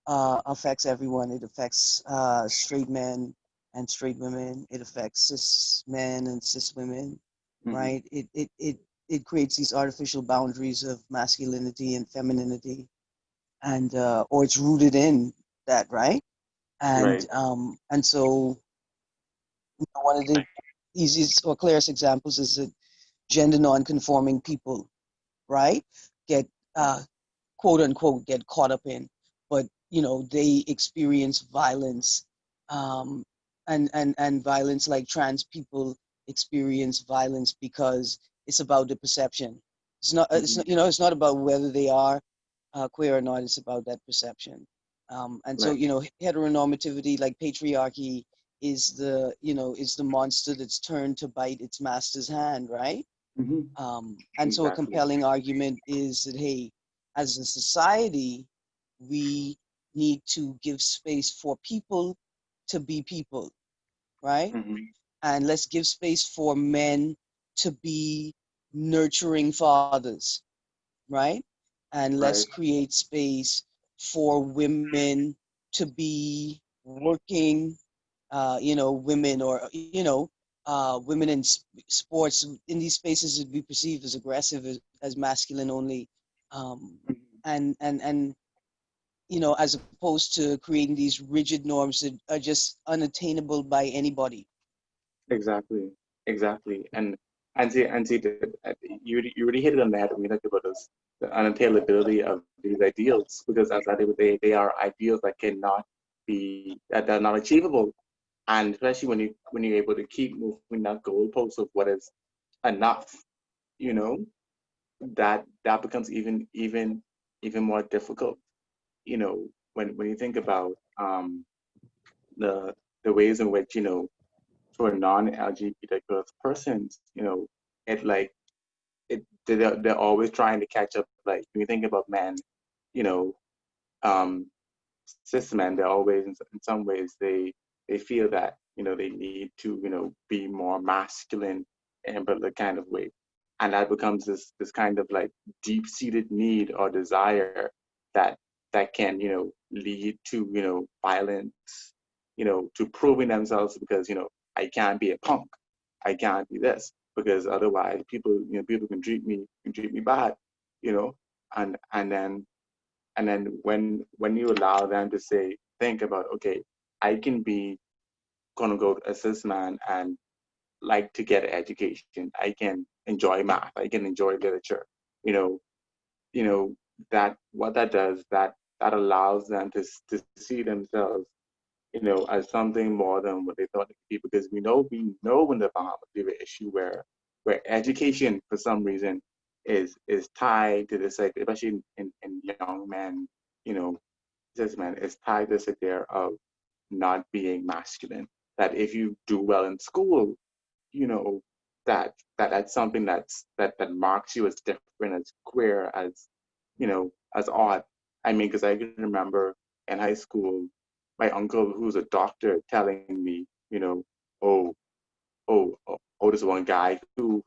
affects everyone. It affects straight men and straight women. It affects cis men and cis women, right? It creates these artificial boundaries of masculinity and femininity, and or it's rooted in that, right? And so one of the easiest or clearest examples is that gender non-conforming people, right, get quote unquote get caught up in, but they experience violence, and violence, like trans people experience violence because it's about the perception. It's not, it's not about whether they are queer or not. It's about that perception. And so heteronormativity, like patriarchy, is the monster that's turned to bite its master's hand, right? And so a compelling argument is that, hey, as a society, we need to give space for people to be people, right? And let's give space for men to be nurturing fathers, right? And let's create space for women to be working, women, or, women in sports, in these spaces that we perceive as aggressive, as masculine only. And as opposed to creating these rigid norms that are just unattainable by anybody. Exactly. And see, you really hit it on the head when you talk about this, the unattainability of these ideals, because as I did, they are ideals that cannot be, that are not achievable, and especially when you're able to keep moving that goalpost of what is enough, that becomes even more difficult. When you think about the ways in which for non-LGBTQ persons, they're always trying to catch up. Like when you think about men, um, cis men, they're always in some ways they feel that they need to be more masculine in a kind of way, and that becomes this kind of like deep-seated need or desire that can lead to violence, to proving themselves, because I can't be a punk, I can't be this, because otherwise people can treat me bad, and then when you allow them to think about, okay, I can be quote unquote a cis man and like to get an education, I can enjoy math, I can enjoy literature, that what that does, that allows them to see themselves as something more than what they thought it could be, because we know in the Bahamas we have an issue where education for some reason is tied to this, like, especially in young men, cis men, is tied to this idea of not being masculine. That if you do well in school, that's something that marks you as different, as queer, as as odd. I mean, because I can remember in high school, my uncle, who's a doctor, telling me, oh, this one guy who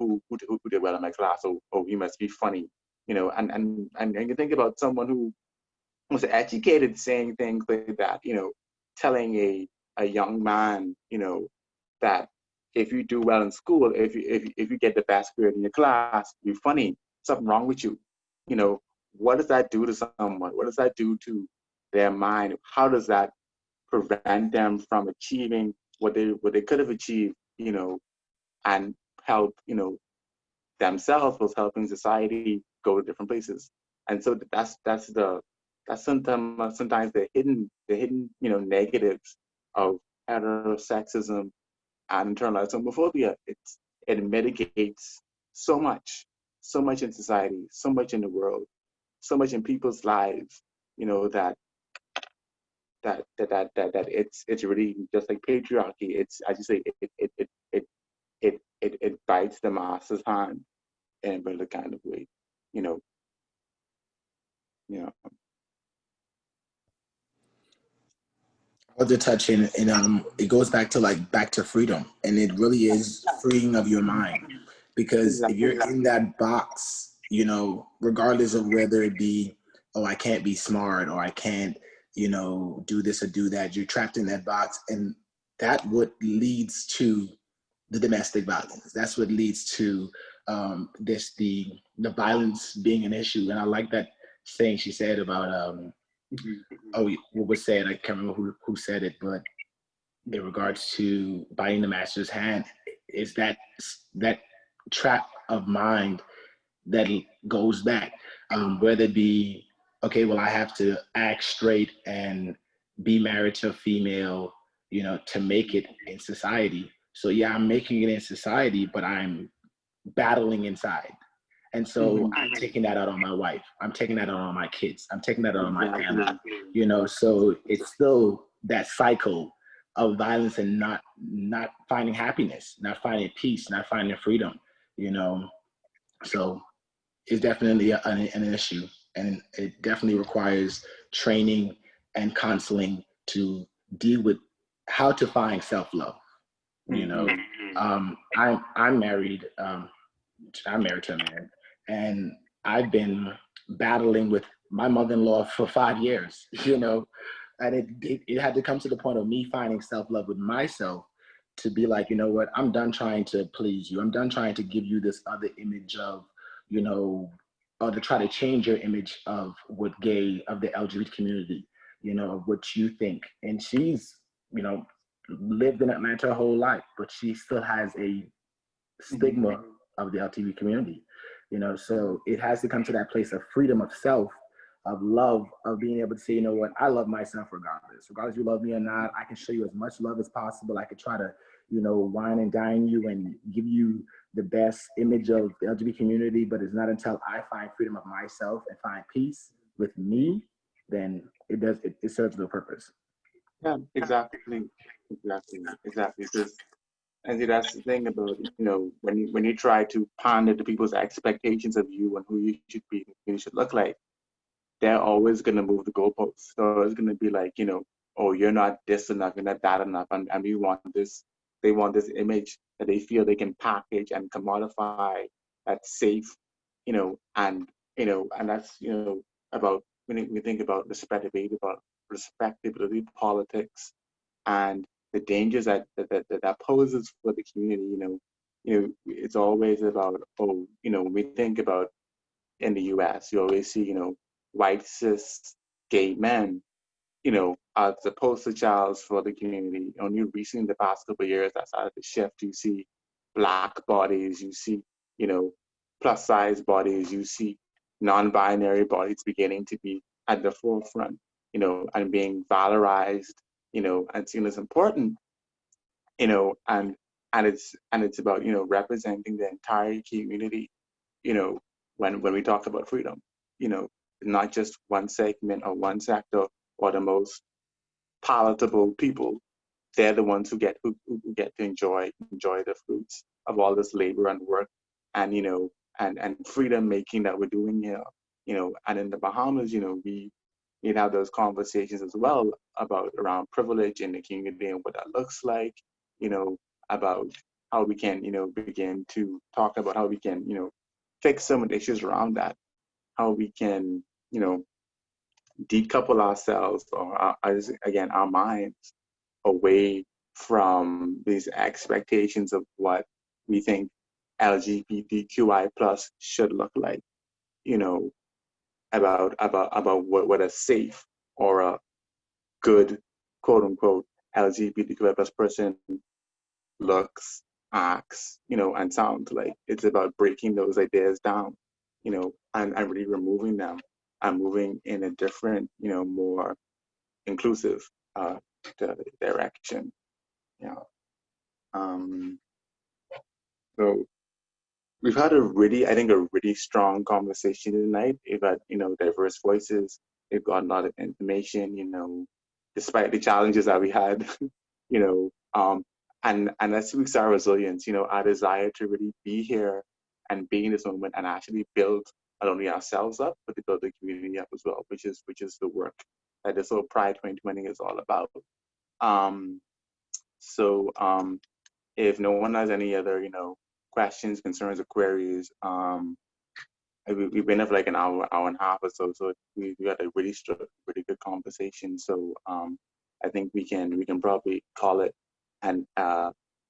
did well in my class. Oh, he must be funny, and you think about someone who was educated saying things like that, telling a young man, that if you do well in school, if you get the best grade in your class, you're funny, something wrong with you. What does that do to someone? What does that do to their mind? How does that prevent them from achieving what they could have achieved, and help, themselves, was helping society go to different places. And so that's sometimes the hidden negatives of heterosexism and internalized homophobia. It mitigates so much in society, so much in the world, so much in people's lives, that it's really just like patriarchy. It's, as you say, it bites the master's hand in a particular kind of way, you know. Other touching, and it goes back to freedom, and it really is freeing of your mind, because if you're in that box, regardless of whether it be, oh, I can't be smart, or I can't, do this or do that, you're trapped in that box, and that what leads to the domestic violence. That's what leads to the violence being an issue. And I like that saying she said about what was said, I can't remember who said it, but in regards to biting the master's hand, is that trap of mind that goes back, whether it be, okay, well, I have to act straight and be married to a female, to make it in society. So yeah, I'm making it in society, but I'm battling inside. And so I'm taking that out on my wife. I'm taking that out on my kids. I'm taking that out on my family, so it's still that cycle of violence and not finding happiness, not finding peace, not finding freedom, so it's definitely an issue, and it definitely requires training and counseling to deal with how to find self-love. I'm married. I'm married to a man, and I've been battling with my mother-in-law for 5 years, and it had to come to the point of me finding self-love with myself, to be like, you know what, I'm done trying to please you. I'm done trying to give you this other image of, or to try to change your image of of the LGBT community, of what you think. And she's, lived in Atlanta her whole life, but she still has a stigma of the LGBT community, so it has to come to that place of freedom of self, of love, of being able to say, you know what, I love myself regardless if you love me or not. I can show you as much love as possible. I could try to, wine and dine you and give you the best image of the LGBT community, but it's not until I find freedom of myself and find peace with me, then it serves no purpose. Yeah, exactly. Because, and see, that's the thing about, when you try to pander to people's expectations of you and who you should be, who you should look like, they're always going to move the goalposts. So it's going to be like, oh, you're not this enough, you're not that enough, and we want this. They want this image that they feel they can package and commodify, that's safe, and that's, about, when we think about respectability politics and the dangers that poses for the community, it's always about, when we think about in the US, you always see, white cis gay men, as the poster childs for the community. Only recently in the past couple of years that started to shift. You see Black bodies, you see, plus size bodies, you see non-binary bodies beginning to be at the forefront, and being valorized, and seen as important, and it's about, representing the entire community, when we talk about freedom, not just one segment or one sector or the most palatable people. They're the ones who get to enjoy the fruits of all this labor and work, and and freedom making that we're doing here, and in the Bahamas, we have those conversations as well about around privilege in the community and what that looks like, about how we can, begin to talk about how we can, fix some of the issues around that, how we can, decouple ourselves, or our minds, away from these expectations of what we think LGBTQI plus should look like, about what a safe or a good, quote unquote, LGBTQI plus person looks, acts, and sounds like. It's about breaking those ideas down, and really removing them and moving in a different, more inclusive direction. So we've had a really strong conversation tonight. We've had, diverse voices. We've got a lot of information, despite the challenges that we had, and that speaks to our resilience, our desire to really be here and be in this moment and actually build not only ourselves up, but to build the community up as well, which is the work that this whole Pride 2020 is all about. So if no one has any other, questions, concerns, or queries, we've been there for like an hour and a half or so. So we got a really good conversation. So I think we can probably call it an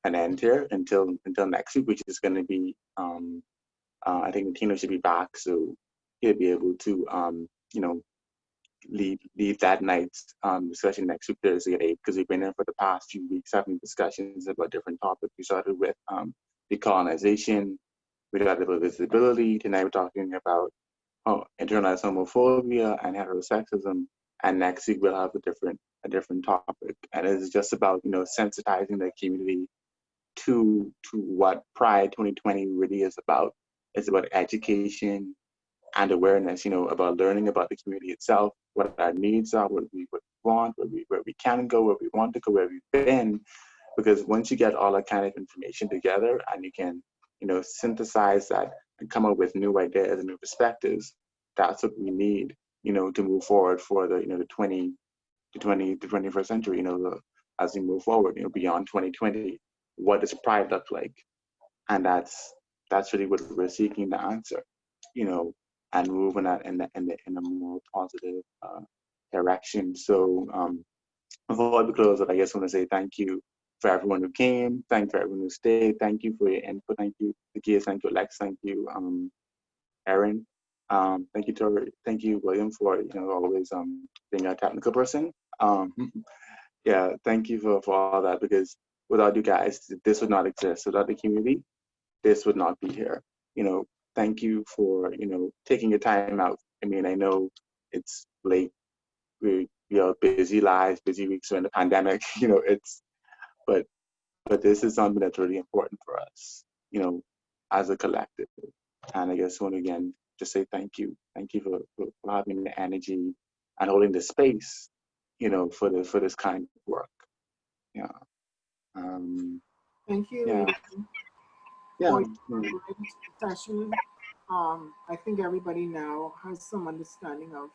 end here until next week, which is going to be I think Tino should be back, so he'll be able to lead that night's discussion next week, Thursday at 8, because we've been there for the past few weeks having discussions about different topics. We started with decolonization, we talked about visibility. Tonight we're talking about internalized homophobia and heterosexism, and next week we'll have a different topic, and it's just about sensitizing the community to what Pride 2020 really is about. It's about education and awareness, about learning about the community itself, what our needs are, what we want, where we can go, where we want to go, where we've been. Because once you get all that kind of information together and you can, synthesize that and come up with new ideas and new perspectives, that's what we need, to move forward for the, the 21st century, as we move forward, beyond 2020. What does Pride look like? And that's really what we're seeking to answer, and moving that in a more positive direction. So before we close it, I just want to say thank you for everyone who came. Thank you for everyone who stayed. Thank you for your input. Thank you, Zacchaeus. Thank you, Alex. Thank you, Erin. Thank you, Tori. Thank you, William, for always being a technical person. Yeah, thank you for all that, because without you guys, this would not exist. Without the community, this would not be here. Thank you for taking your time out. I mean, I know it's late. We have busy lives, busy weeks during the pandemic. But this is something that's really important for us, as a collective. And I guess want to again just say thank you. Thank you for having the energy and holding the space, for this kind of work. Yeah. Thank you. Yeah. Yeah. For your session. I think everybody now has some understanding of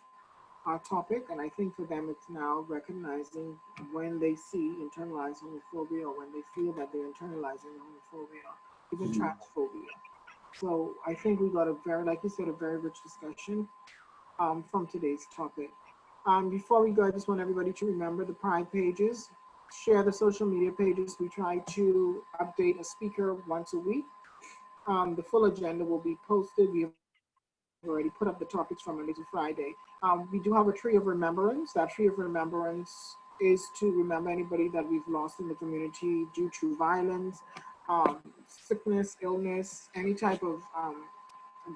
our topic, and I think for them it's now recognizing when they see internalized homophobia, or when they feel that they're internalizing homophobia, even transphobia. So I think we got a very, like you said, a very rich discussion from today's topic. Before we go, I just want everybody to remember the Pride pages, share the social media pages. We try to update a speaker once a week. The full agenda will be posted. We have already put up the topics from Monday to Friday. We do have a tree of remembrance. That tree of remembrance is to remember anybody that we've lost in the community due to violence, sickness, illness, any type of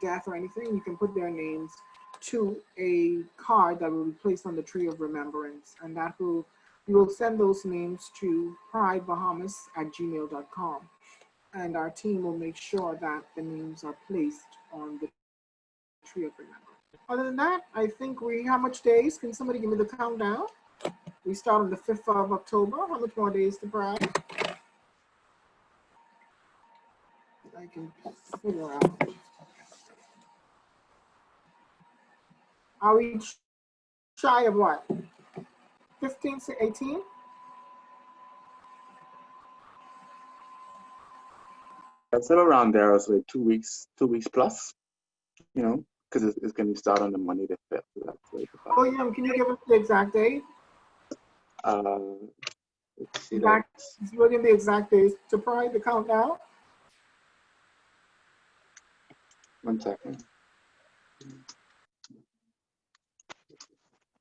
death or anything. You can put their names to a card that will be placed on the tree of remembrance, and that will, you will send those names to pridebahamas@gmail.com, and our team will make sure that the names are placed on the tree of remembrance. Other than that, I think how much days? Can somebody give me the countdown? We start on the 5th of October. How much more days to Pride? I can figure out. Are we shy of what? 15 to 18? That's around there. It's like 2 weeks plus, because it's going to start on the Monday the 5th. So that's like Oh, yeah. Can you give us the exact date? Let's see. We'll give the exact days to Pride, the countdown. 1 second.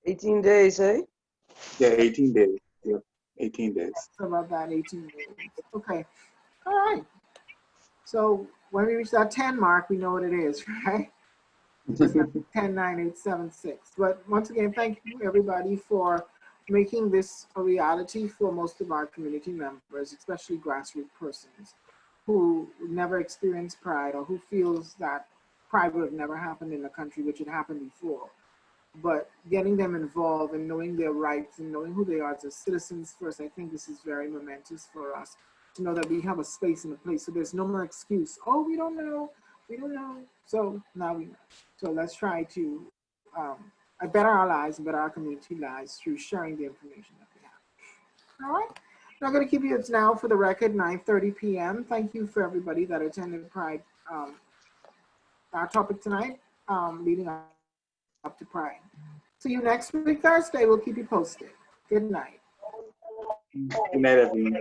18 days, eh? Yeah, 18 days. Yeah, 18 days. So about that, 18 days. Okay. All right. So when we reach that 10 mark, we know what it is, right? 10, 9, 8, 7, 6. But once again, thank you everybody for making this a reality for most of our community members, especially grassroots persons who never experienced Pride, or who feels that Pride would have never happened in the country, which had happened before. But getting them involved and knowing their rights and knowing who they are as citizens first, I think this is very momentous for us to know that we have a space and a place. So there's no more excuse. Oh, we don't know. We don't know. So now we know. So let's try to better our lives and better our community lives through sharing the information that we have. All right. I'm not going to keep you. It's now, for the record, 9:30 p.m. Thank you for everybody that attended Pride. Our topic tonight, leading up to Pride. See you next week, Thursday. We'll keep you posted. Good night. Good night, everyone.